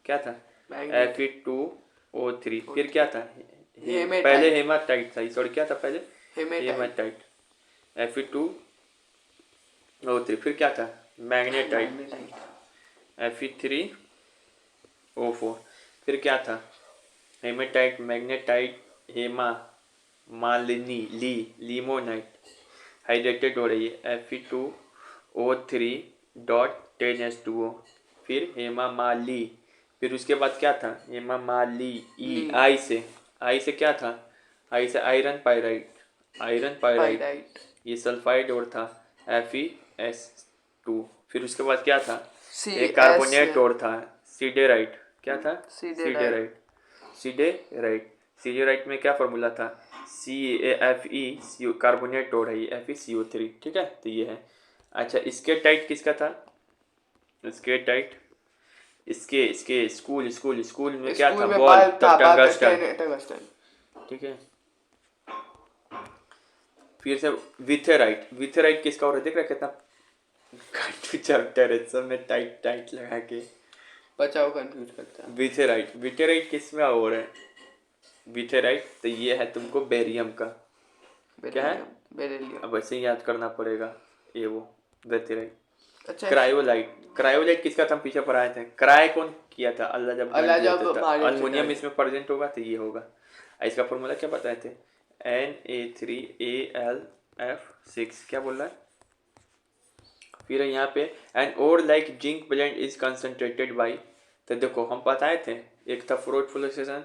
[SPEAKER 1] क्या था Fe2O3। फिर क्या था, पहले हेमाटाइट था, सॉरी क्या था पहले, हेमाटाइट Fe2O3। फिर क्या था, मैग्नेटाइट Fe3O4। फिर क्या था, hematite, magnetite, Hema Malini, limonite. Hydrated हो रही है Fe2O3.10S2O। फिर हेमा माली। फिर उसके बाद क्या था, हेमा माली ई। आई से क्या था, आई से आयरन पायराइट, ये सल्फाइड और था FeS2। फिर उसके बाद क्या था, एक कार्बोनेट और था, सीडेराइट, क्या था, सीडेराइट में क्या फॉर्मूला था, CaFe, कार्बोनेट और है FeCO3। ठीक है, तो ये है। अच्छा इसके टाइट किसका था, इसके टाइट, इसके स्कूल में क्या था, बॉल, टंगस्टन। ठीक है। फिर से विथेराइट किसका और है, देख रहा कितना चैप्टर है सब में टाइट लगा के
[SPEAKER 2] बचाओ, कंफ्यूज करता है।
[SPEAKER 1] विथेराइट किस में और है, विथेराइट तो ये है तुमको बेरियम का, क्या है,
[SPEAKER 2] बेरिलियम।
[SPEAKER 1] अब वैसे ही याद करना पड़ेगा ये वो विथेराइट।
[SPEAKER 2] अच्छा,
[SPEAKER 1] क्रायोलाइट किसका था, हम पीछे पढ़ाए थे। क्राय कौन किया था, अल्लाह जब अल्युमिनियम इसमें प्रेजेंट होगा तो ये होगा। इसका फॉर्मूला क्या बताए थे, Na3Al(F6), क्या बोल रहा है। फिर यहाँ पे एन और like zinc blende is concentrated by. तो देखो हम बताए थे, एक था फ्लोटेशन,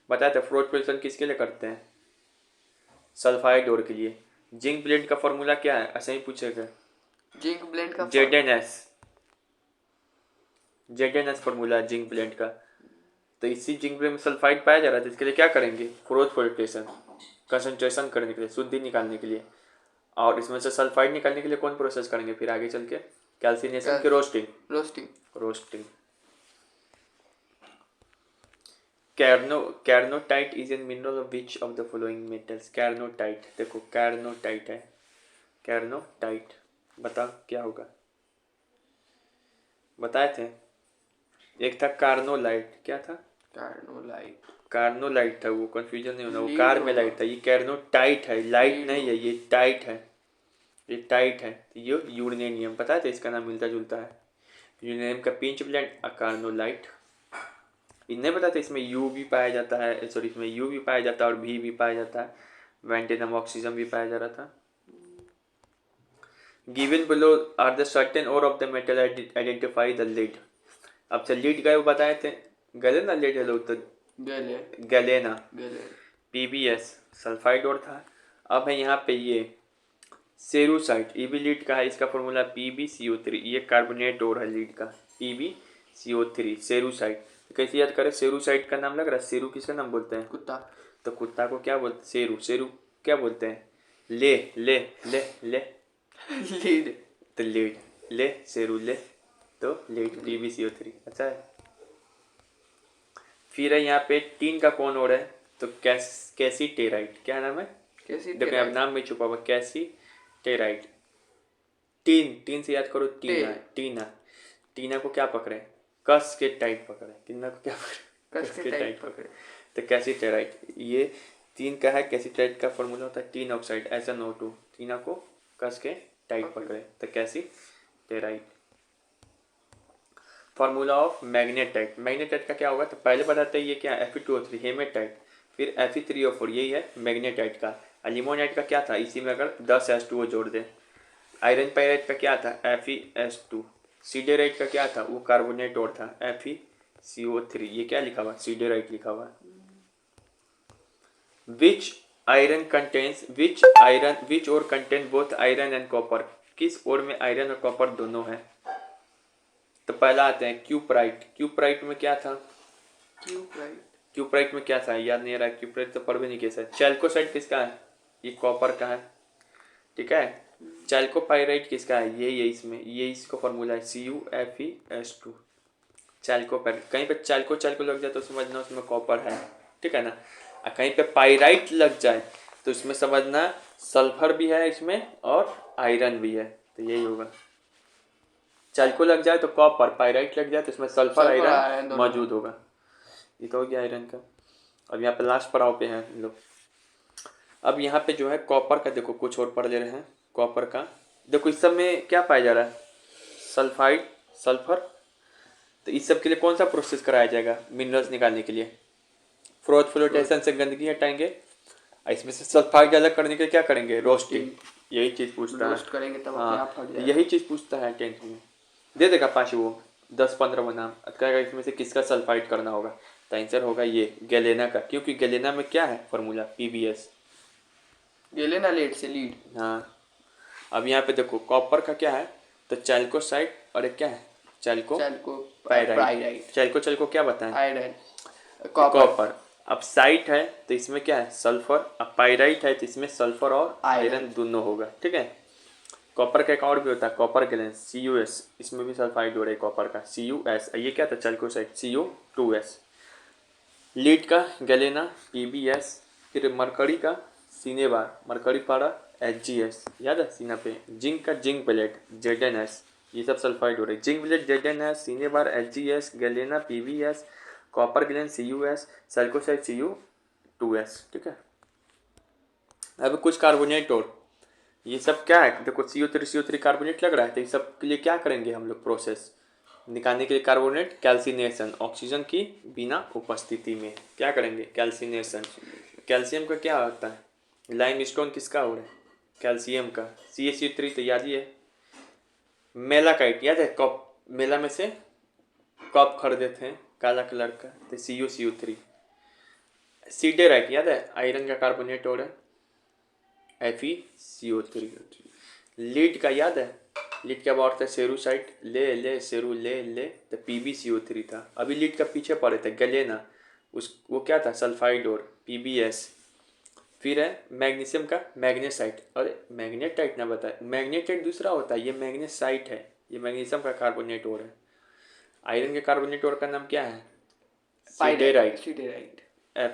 [SPEAKER 1] बताए थे फ्लोटेशन किसके लिए करते हैं, सल्फाइड और के लिए। जिंक ब्लेंड का फॉर्मूला क्या है, ऐसा ही पूछेगा,
[SPEAKER 2] जिंक ब्लेंड का
[SPEAKER 1] जेडएनएस फॉर्मूला है जिंक ब्लेंड का। तो इसी जिंक ब्लेंड में सल्फाइड पाया जा रहा है, तो इसके लिए क्या करेंगे, फ्लोटेशन, कंसंट्रेशन करने के लिए, शुद्धि निकालने के लिए। और इसमें से सल्फाइड निकालने के लिए कौन प्रोसेस करेंगे फिर आगे चल के, कैल्सिनेशन की roasting. Carnotite is an mineral of which of the following metals. Carnotite, देखो कैर्नोटाइट है, कैर्नोटाइट बता क्या होगा, बताए थे। एक था कार्नोलाइट, क्या था, कार्नोलाइट था, वो कंफ्यूजन नहीं होना, वो कार में लाइट था। ये कैर्नोटाइट है, लाइट नहीं है, ये टाइट है, ये यूरेनियम, पता है इसका नाम मिलता जुलता है। यूरेनियम का पिंच ब्लेंड कार्नोलाइट। इन्हें पता था इसमें यू भी पाया जाता है, सॉरी इसमें यू भी पाया जाता है और भी पाया जाता है, वेंटेनम ऑक्सीजन भी पाया जा रहा था। Given below are the certain ore of the metal identify the lead. अब से लीड गए वो बताए थे, गले ना लीड है लोग तो गले ना, PbS सल्फाइड और था। अब है यहाँ पे ये सेरूसाइट, ये भी लीड का है, इसका फॉर्मूला PbCO3, ये कार्बोनेट और है लीड का, PbCO3 सेरूसाइट। तो कैसे याद करें, सेरूसाइट का नाम लग रहा है, सेरू किसका नाम बोलते हैं?
[SPEAKER 2] कुत्ता।
[SPEAKER 1] तो कुत्ता को क्या बोलते हैं? सेरू। सेरू क्या बोलते हैं? ले ले ले ले,
[SPEAKER 2] लीड।
[SPEAKER 1] तो लीड, ले सेरू ले, तो लीड PbCO3। अच्छा है। फिर है यहाँ पे टीन का कौन और है, तो कैसीटेराइट, क्या नाम है?
[SPEAKER 2] कैसी
[SPEAKER 1] देखो अब नाम में छुपा हुआ, कैसीटेराइट। टीन, टीन से याद करो, टीना, टीना, टीना को क्या पकड़े? कस के टाइट पकड़े। टीना को क्या पकड़े?
[SPEAKER 2] कस के टाइट पकड़े।
[SPEAKER 1] तो कैसीटेराइट, ये तीन का है। कैसीटेराइट का फॉर्मूला होता है टीन ऑक्साइड SnO2, टीना को कस के टाइट पकड़े, तो कैसीटेराइट। फॉर्मूला ऑफ मैग्नेटाइट, मैग्नेटाइट का क्या होगा, तो पहले बताते हैं ये क्या है, Fe2O3 हेमेटाइट, फिर Fe3O4, यही है मैग्नेटाइट का। अल्यूमिनाइट का क्या था, इसी में अगर 10 H2O जोड़ दे। आयरन पायराइट का क्या था, FeS2। सीडेराइट का क्या था, वो कार्बोनेट और था, FeCO3, ये क्या लिखा हुआ, सीडेराइट लिखा हुआ। विच आयरन कंटेन्स, विच और contain both iron and copper, किस और में आयरन और कॉपर दोनों है? तो पहला आते हैं क्यूपराइट, क्यूपराइट में क्या था? क्यूपराइट में क्या था, याद नहीं आ रहा है, क्यूपराइट तो पढ़ भी नहीं कैसा। चैल्कोसाइट किसका है, ये कॉपर का है, ठीक है। चैल्कोपाइराइट किसका है, ये इसमें, ये इसका फॉर्मूला है CuFeS2। चैल्कोपाइराइट, कहीं पे चैल्को चैल्को लग जाए तो समझना उसमें कॉपर है, ठीक है ना। और कहीं पे पाइराइट लग जाए तो इसमें समझना सल्फर भी है इसमें और आयरन भी है, तो यही होगा। चैल्को लग जाए तो कॉपर, पाइराइट लग जाए तो इसमें सल्फर आयरन मौजूद होगा। ये तो हो गया आयरन का। अब यहाँ पे लास्ट पड़ाव पे हैं हम लोग। अब यहाँ पे जो है कॉपर का, देखो कुछ और पढ़ ले रहे हैं। कॉपर का देखो, इस सब में क्या पाया जा रहा है, सल्फाइड, सल्फर। तो इस सब के लिए कौन सा प्रोसेस कराया जाएगा मिनरल्स निकालने के लिए? फ्लोटेशन से गंदगी हटाएंगे, और इसमें से सल्फाइड अलग करने के लिए क्या करेंगे, रोस्टिंग। यही चीज़ पूछता है,
[SPEAKER 2] करेंगे तब
[SPEAKER 1] हाँ यही चीज़ पूछता है 10th में। दे देगा 5 वो 10-15 नाम, कहेगा इसमें से किसका सल्फाइड करना होगा, तो आंसर होगा ये गैलेना का, क्योंकि गैलेना में क्या है फॉर्मूला, PbS।
[SPEAKER 2] गैलेना लीड से लीड।
[SPEAKER 1] हाँ। अब यहाँ पे देखो कॉपर का क्या है, तो चैल्कोसाइड, और एक क्या है, चैल्कोपाइराइट। चैल्को क्या बताएं,
[SPEAKER 2] आयरन,
[SPEAKER 1] कॉपर। अब साइट है तो इसमें क्या है, सल्फर। अब पाइराइट है तो इसमें सल्फर और आयरन दोनों होगा, ठीक है। कॉपर का एक और भी होता है कॉपर गैलेंस, CuS, इसमें भी सल्फाइड हो रहा है कॉपर का, CuS। ये क्या था, चैल्कोसाइड, CO2S। लीड का गैलेना, PbS। फिर मरकरी का सीनेबार, मरकरी पारा, HgS, याद है सीना पे। जिंक का जिंक प्लेट, ZnS, ये सब सल्फाइड हो रहे हैं। Zinc plate ZnS, cinnabar HgS, galena PbS, copper Galen CuS, सल्कोसाइड CU2S, ठीक है। अब कुछ कार्बोनेट और, ये सब क्या है, देखो CO3 कार्बोनेट लग रहा है, तो ये सब के लिए क्या करेंगे हम लोग प्रोसेस निकालने के लिए, कार्बोनेट कैल्सिनेशन, ऑक्सीजन की बिना उपस्थिति में क्या करेंगे, कैल्सिनेशन। कैल्शियम का क्या होता है, लाइमस्टोन किसका हो रहा है, कैल्शियम का, CaCO3 तो याद ही है। मेलाकाइट याद है, कप, मेला में से कप खरीदे थे काला कलर का, तो CuCO3। सीडेराइट याद है, आयरन का कार्बोनेट हो रहा है, FeCO3। लीड का याद है, लीड क्या बात है, सेरूसाइट, ले ले सेरू ले ले, तो PbCO3 था। अभी लीड का पीछे पड़े थे गैलेना, उस वो क्या था, सल्फाइड और PbS। फिर है मैग्नीशियम का मैग्नेसाइट, अरे मैग्नेटाइट ना बताए, मैग्नेटाइट दूसरा होता है, ये मैग्नेसाइट है, ये मैग्नीशियम का कार्बोनेट और है। आयरन के कार्बोनेट और का नाम क्या है, सीडेराइट,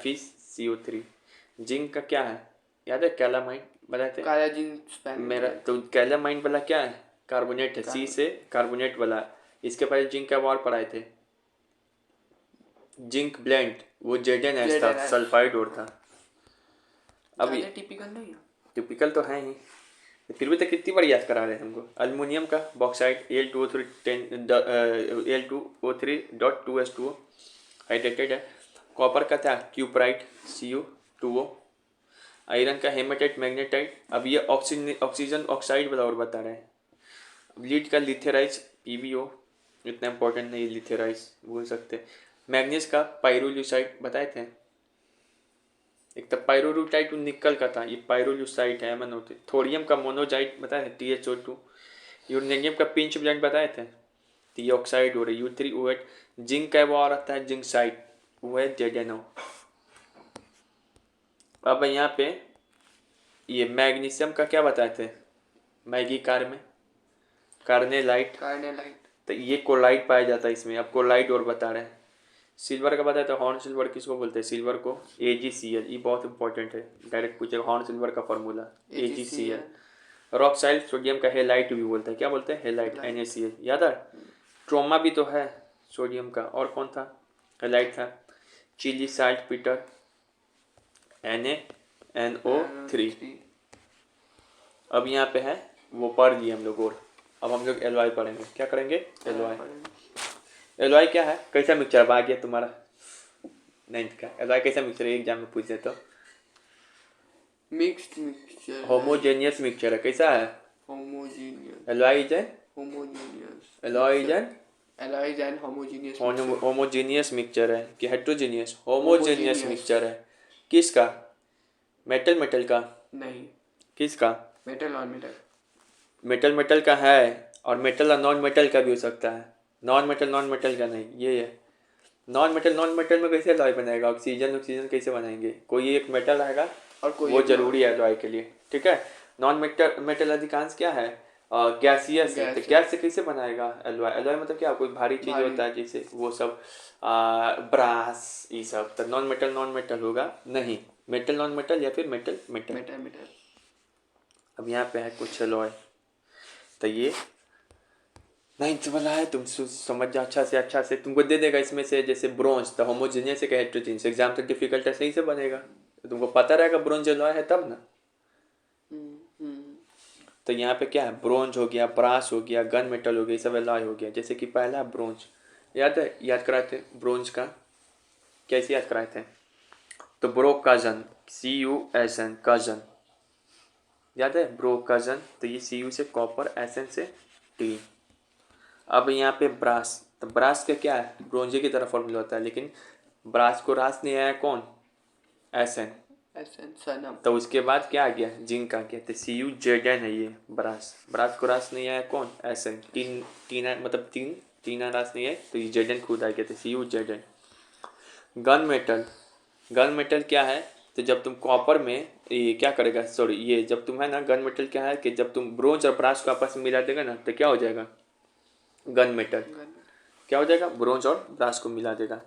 [SPEAKER 1] FeCO3। जिंक का क्या है, याद है, कैलामाइन बताए थे,
[SPEAKER 2] काला जींस
[SPEAKER 1] मेरा तो कैलामाइन वाला क्या है, कार्बोनेट है, C से कार्बोनेट वाला। इसके पहले जिंक का वार पढ़ाए थे, जिंक ब्लेंड, वो ZnS था, सल्फाइड और था। अब
[SPEAKER 2] टिपिकल नहीं है,
[SPEAKER 1] टिपिकल तो है ही, फिर भी तो कितनी बार याद करा रहे हैं हमको। अल्युमिनियम का बॉक्साइड, Al2O3.2S2O हाइड्रेटेड है। कॉपर का था क्यूपराइट, Cu2O। आयरन का हेमेटाइट, मैग्नेटाइट। अब ये ऑक्सीजन ऑक्साइड वाला और बता रहे हैं। लीड का लिथेराइज, PbO, इतना इंपॉर्टेंट नहीं, लिथेराइज भूल सकते। मैग्नीज का पाइरोल्यूसाइड बताए थे, एक तो पायरोलूटाइड निकल का था, ये पायरोलूसाइड है MnO3। थोरियम का मोनोजाइट बताए थे THO2। यूरेनियम का पिंच ब्लैंक बताए थे टी ऑक्साइड हो रही U3O8। जिंक का वो आ रहा है जिंकसाइड, वो है ZnO। अब यहाँ पे ये मैग्नीशियम का क्या बताए थे, मैगी कार में कार्नेलाइट,
[SPEAKER 2] कार्नेलाइट।
[SPEAKER 1] तो ये कोलाइट पाया जाता है इसमें। अब कोलाइट और बता रहे हैं। सिल्वर का बताया तो हॉर्न सिल्वर किसको बोलते हैं, सिल्वर को AgCl। ये बहुत इंपॉर्टेंट है, डायरेक्ट पूछेगा हॉर्न सिल्वर का फॉर्मूला AgCl। रॉक्साइड सोडियम का हेलाइट भी बोलते हैं, क्या बोलते हैं, हेलाइट NaCl, याद है। ट्रोमा भी तो है सोडियम का, और कौन था, हेलाइट था। Chile saltpetre NaNO3। अब यहाँ पे है वो पढ़ लिए हम लोग। और अब हम लोग एलवाई पढ़ेंगे, क्या करेंगे, एलवाई। एलवाई क्या है, कैसा मिक्सचर अब आ गया तुम्हारा 9th का। एलवाई कैसा मिक्सचर है, एग्जाम में पूछे तो
[SPEAKER 2] मिक्स्ड मिक्सचर,
[SPEAKER 1] होमोजेनियस मिक्सचर है। कैसा है,
[SPEAKER 2] homogeneous,
[SPEAKER 1] alloy is an
[SPEAKER 2] homogeneous,
[SPEAKER 1] alloy is an
[SPEAKER 2] alloys and homogeneous,
[SPEAKER 1] homogeneous mixture है कि हेट्रोजेनियस, होमोजेनियस मिक्सचर है। किसका, मेटल मेटल का,
[SPEAKER 2] नहीं,
[SPEAKER 1] किसका,
[SPEAKER 2] मेटल और मेटल,
[SPEAKER 1] मेटल मेटल का है, और मेटल और नॉन मेटल का भी हो सकता है। नॉन मेटल का नहीं, ये है नॉन मेटल में कैसे एलॉय बनेगा, ऑक्सीजन ऑक्सीजन कैसे बनाएंगे, कोई एक मेटल आएगा
[SPEAKER 2] और कोई
[SPEAKER 1] वो जरूरी है एलॉय के लिए, ठीक है। नॉन मेटल अधिकांश क्या है, गैसियस है, तो गैस से कैसे बनाएगा एलॉय। एलॉय मतलब क्या, कोई भारी चीज होता है जैसे वो सब ब्रास, ये सब। तो नॉन मेटल होगा नहीं, मेटल नॉन मेटल या फिर मेटल मेटल।
[SPEAKER 2] Metal metal.
[SPEAKER 1] अब यहाँ पे है कुछ एलॉय, तो ये 9th वाला है, तुम समझ जाओ अच्छा से तुमको दे देगा इसमें से। जैसे ब्रोंज तो होमोजेनियस से हेट्रोजेनियस, एग्जाम तो डिफिकल्ट है, सही से बनेगा तो तुमको पता रहेगा ब्रोंज एलॉय है तब ना। तो यहाँ पे क्या है, ब्रोंज हो गया, ब्रास हो गया, गन मेटल हो गया, ये सब एलॉय हो गया। जैसे कि पहला ब्रोंज, याद है, याद कराए थे ब्रोंज का, कैसे याद कराए थे, तो ब्रो कजन, CuSN कजन, याद है ब्रो कजन। तो ये Cu से कॉपर, SN से टी। अब यहाँ पे ब्रास, तो ब्रास का क्या है, ब्रोंजे की तरह फॉर्मूला होता है, लेकिन ब्रास को रास नहीं आया कौन, SN।
[SPEAKER 2] एसन सनम।
[SPEAKER 1] तो उसके बाद क्या आ गया, जिंक आ गया, तो CuZn है ये ब्रास। ब्रास को रास नहीं आया कौन, SN। तीन मतलब तीन रास नहीं है, तो ये Zn खुद आ गया, तो CuZn। गन मेटल क्या है, तो जब तुम कॉपर में ये क्या करेगा, सॉरी ये जब तुम है ना, गन मेटल क्या है कि जब तुम ब्रोंज और ब्रास को आपस में मिला देगा ना, तो क्या हो जाएगा, गन मेटल। क्या हो जाएगा, ब्रोंज और ब्रास को मिला देगा।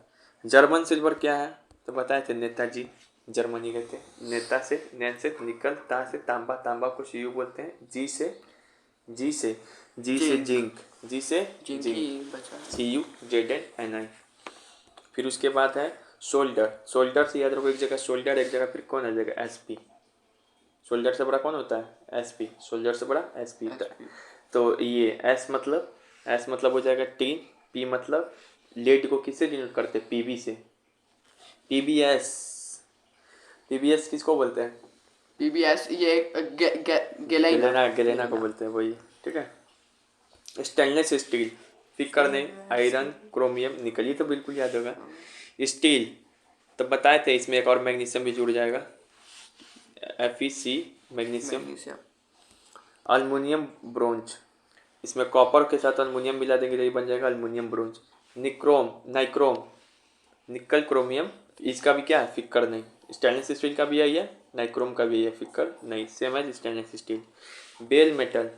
[SPEAKER 1] जर्मन सिल्वर क्या है, तो बताए थे नेताजी, जर्मनी गए थे। नेता से नैन से निकल, ता से तांबा, तांबा को CU बोलते हैं। जी से जिंक, जी से जिंक, CuZnNi। फिर उसके बाद है सोल्डर से याद रखो, एक जगह सोल्डर, एक जगह फिर कौन आ जाएगा, SP। सोल्डर से बड़ा कौन होता है, SP। सोल्डर से बड़ा SP। तो ये S मतलब हो जाएगा टीन। P मतलब लेड को किससे डिनोट करते हैं, PB से। PBS किसको बोलते हैं,
[SPEAKER 2] पीबीएस ये
[SPEAKER 1] गेलेना को बोलते हैं, वही, ठीक है। स्टेनलेस स्टील, फिकर नहीं, आयरन क्रोमियम निकल, ये तो बिल्कुल याद होगा। स्टील, तो बताए थे इसमें एक और मैग्नीशियम भी जुड़ जाएगा, FeC मैग्नीशियम। अल्मुनियम ब्रोंज, इसमें कॉपर के साथ अल्मुनियम मिला देंगे तो ये बन जाएगा अल्मुनियम ब्रोंज। नाइक्रोम निकल क्रोमियम, इसका भी क्या है, फिक्कर नहीं। स्टेनलेस स्टील का भी यही है, नाइक्रोम का भी है, फिक्कर नहीं, सेम है स्टेनलेस स्टील। बेल मेटल,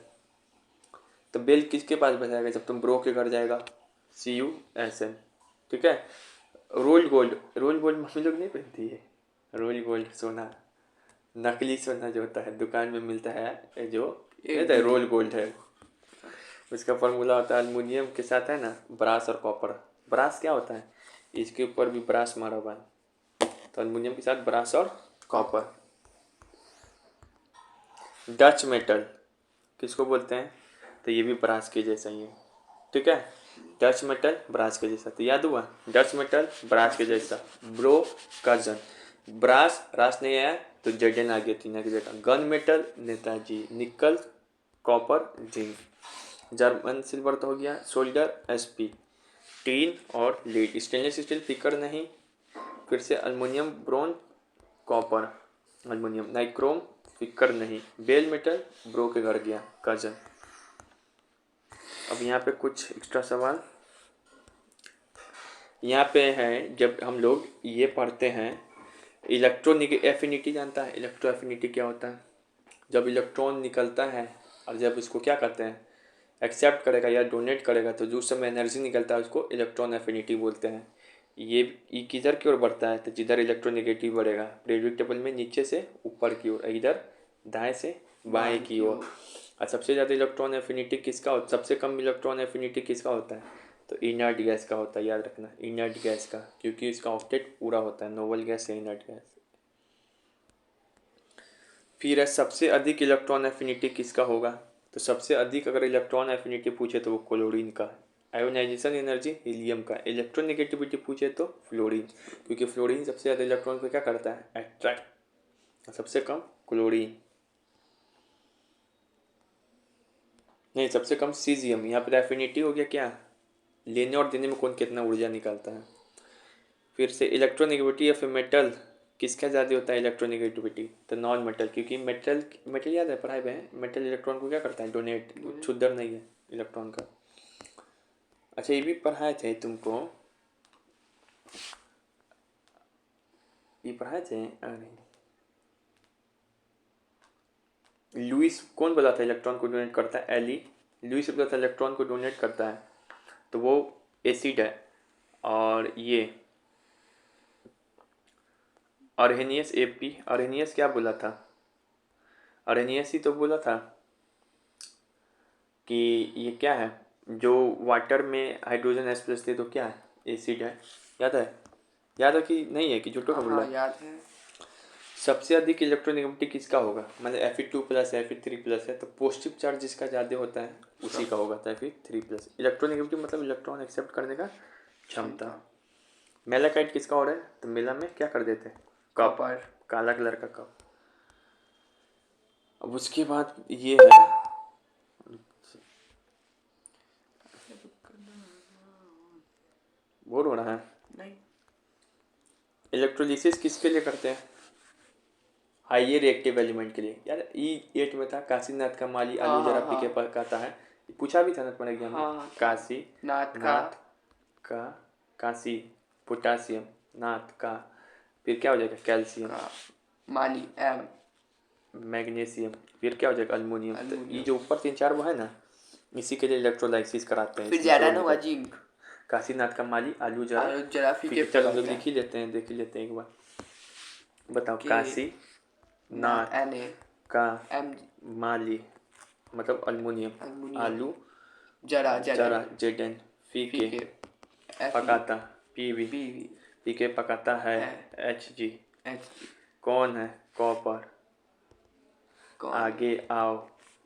[SPEAKER 1] तो बेल किसके पास बचाएगा, जब तुम ब्रो के घर जाएगा, CuSN, ठीक है। रोल गोल्ड मम्मी लोग नहीं पहनती है, रोल गोल्ड सोना, नकली सोना जो होता है दुकान में मिलता है, जो रोल गोल्ड है, उसका फॉर्मूला होता है अल्मुनियम के साथ है ना, ब्रास और कॉपर। ब्रास क्या होता है, इसके ऊपर भी ब्रास मारा हुआ है, तो अल्मुनियम के साथ ब्रास और कॉपर। डच मेटल किसको बोलते हैं, तो ये भी ब्रास के जैसा ही है, ठीक है। डच मेटल ब्रास के जैसा, तो याद हुआ, डच मेटल ब्रास के जैसा। ब्रो कजन, ब्रास रास नहीं आया तो Zn आ गया तीन की जगह। गन मेटल नेताजी, निकल कॉपर जिंक। जर्मन सिल्वर तो हो गया। सोल्डर SP, टीन और लीड। स्टेनलेस स्टील फिकर नहीं, फिर से aluminium bronze copper, aluminium. Nichrome, फिक्कर नहीं। बेल मेटल, ब्रो के घर गया, कजन। अब यहाँ पे कुछ एक्स्ट्रा सवाल यहाँ पे है। जब हम लोग ये पढ़ते हैं, इलेक्ट्रॉनिक एफिनिटी जानता है? इलेक्ट्रो एफिनिटी क्या होता है? जब इलेक्ट्रॉन निकलता है और जब इसको क्या करते हैं, एक्सेप्ट करेगा या डोनेट करेगा, तो जो उस समय एनर्जी निकलता है उसको इलेक्ट्रॉन एफिनिटी बोलते हैं। ये किधर की ओर बढ़ता है? तो जिधर इलेक्ट्रोनेगेटिव बढ़ेगा पीरियोडिक टेबल में, नीचे से ऊपर की ओर, इधर दाएं से बाएं की ओर। और सबसे ज़्यादा इलेक्ट्रॉन एफिनिटी किसका होता है? सबसे कम इलेक्ट्रॉन एफिनिटी किसका होता है? तो इनर्ट गैस का होता है, याद रखना, इनर्ट गैस का, क्योंकि इसका ऑक्टेट पूरा होता है। नोबल गैस है इनर्ट गैस। फिर है सबसे अधिक इलेक्ट्रॉन एफिनिटी किसका होगा? तो सबसे अधिक अगर इलेक्ट्रॉन एफिनिटी पूछे तो वो क्लोरीन का। आयोनाइजेशन एनर्जी हीलियम का। इलेक्ट्रोनेगेटिविटी पूछे तो फ्लोरीन, क्योंकि फ्लोरीन सबसे ज़्यादा इलेक्ट्रॉन को क्या करता है? अट्रैक्ट। सबसे कम क्लोरीन, नहीं सबसे कम सीजियम। यहाँ पर एफिनिटी हो गया क्या, लेने और देने में कौन कितना ऊर्जा निकालता है। फिर से इलेक्ट्रोनेगेटिविटी ऑफ मेटल किसका ज़्यादा होता है? इलेक्ट्रोनेगेटिविटी तो नॉन मेटल, क्योंकि मेटल मेटल याद है पढ़ाई में, मेटल इलेक्ट्रॉन को क्या करता है? डोनेट। क्षुद्र नहीं है इलेक्ट्रॉन का। अच्छा ये भी पढ़ाए थे तुमको, ये पढ़ाए थे। अरे लुइस कौन बोला था इलेक्ट्रॉन को डोनेट करता है? एली लुइस बोला था इलेक्ट्रॉन को डोनेट करता है, तो वो एसिड है। और ये अर्हेनियस एपी, अर्हेनियस क्या बोला था? अर्हेनियस ही तो बोला था कि ये क्या है, जो वाटर में हाइड्रोजन एस प्लस थे तो क्या है? एसिड है। याद है? याद है कि नहीं है कि झूठो का बोल रहा है?
[SPEAKER 2] याद है।
[SPEAKER 1] सबसे अधिक इलेक्ट्रोनेगेटिविटी किसका होगा? मतलब Fe2+ है, Fe3+ है, तो पॉजिटिव चार्ज जिसका ज़्यादा होता है उसी का होगा, तो Fe3+। इलेक्ट्रोनेगेटिविटी मतलब इलेक्ट्रॉन एक्सेप्ट करने का क्षमता। मेलाकाइट किसका हो रहा है? तो मेला में क्या कर देते हैं? कप, काला कलर का कप। अब उसके बाद ये है, बोर हो रहा है?
[SPEAKER 2] नहीं।
[SPEAKER 1] इलेक्ट्रोलिसिस किसके लिए करते हैं? हाई रिएक्टिव एलिमेंट के लिए। यार E8 में था काशीनाथ का माली आलू जरा पी के पकाता है, पूछा भी था ना तुम्हारे एग्जाम में। काशी नाथ का, काशी पोटासियम, नाथ का, फिर क्या हो जाएगा? कैल्शियम।
[SPEAKER 2] माली एम
[SPEAKER 1] मैग्नीशियम, फिर क्या हो जाएगा? अल्युमिनियम। तो ये जो ऊपर 3-4 वो है ना, इसी के लिए इलेक्ट्रोलाइसिस कराते हैं।
[SPEAKER 2] फिर ज़्यादा ना होगा जिंक।
[SPEAKER 1] काशीनाथ का माली आलू जरा
[SPEAKER 2] फीके
[SPEAKER 1] चलो हम लोग लिख ही लेते हैं, देख ही लेते हैं एक बार। बताओ, काशी नाथ का माली मतलब अल्युमिनियम, आलू जरा जेडन, फीके पकाता, पीके पकाता है, Hg। कौन है? कॉपर। आगे आओ,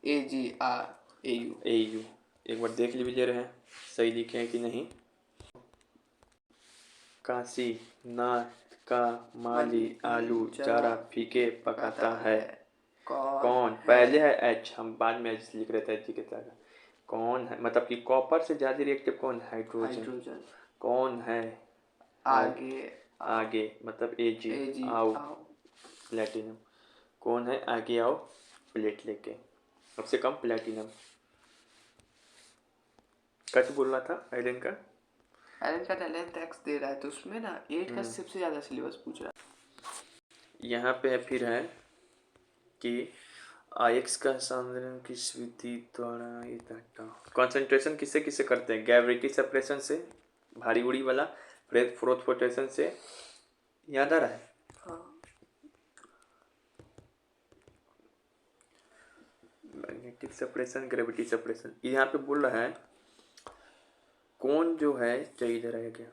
[SPEAKER 1] AU। एक बार देख भी ले रहे हैं सही लिखे हैं कि नहीं। काशी नाथ का माली आलू जरा फीके पकाता है। कौन? पहले है H, हम बाद में H लिख रहे थे H की तरह। कौन है? मतलब कि कॉपर से ज़्यादा रिएक्टिव कौन है? हाइड्रोजन। कौन है? आगे मतलब Ag आओ, प्लेटिनम। कौन है? आगे आओ प्लेट लेके, सबसे कम प्लेटिनम। कच बोल रहा था आयरन का।
[SPEAKER 2] आयरन का टैलेंट टैक्स दे रहा है, तो उसमें ना 8 का सबसे ज़्यादा सिलेबस पूछ रहा है।
[SPEAKER 1] यहाँ पे फिर है कि आयक्स का सांद्रण किस विधि द्वारा इकट्ठा। कॉन्सेंट्रेशन किससे किससे करते हैं? ग्रेविटी सेपरेशन से, भारी उड़ी वाला, फ्रोथपोटेशन से। याद आ रहा है? Magnetic separation, gravity separation. यहाँ पे बोल रहा है कौन जो है, चाहिए इधर है क्या,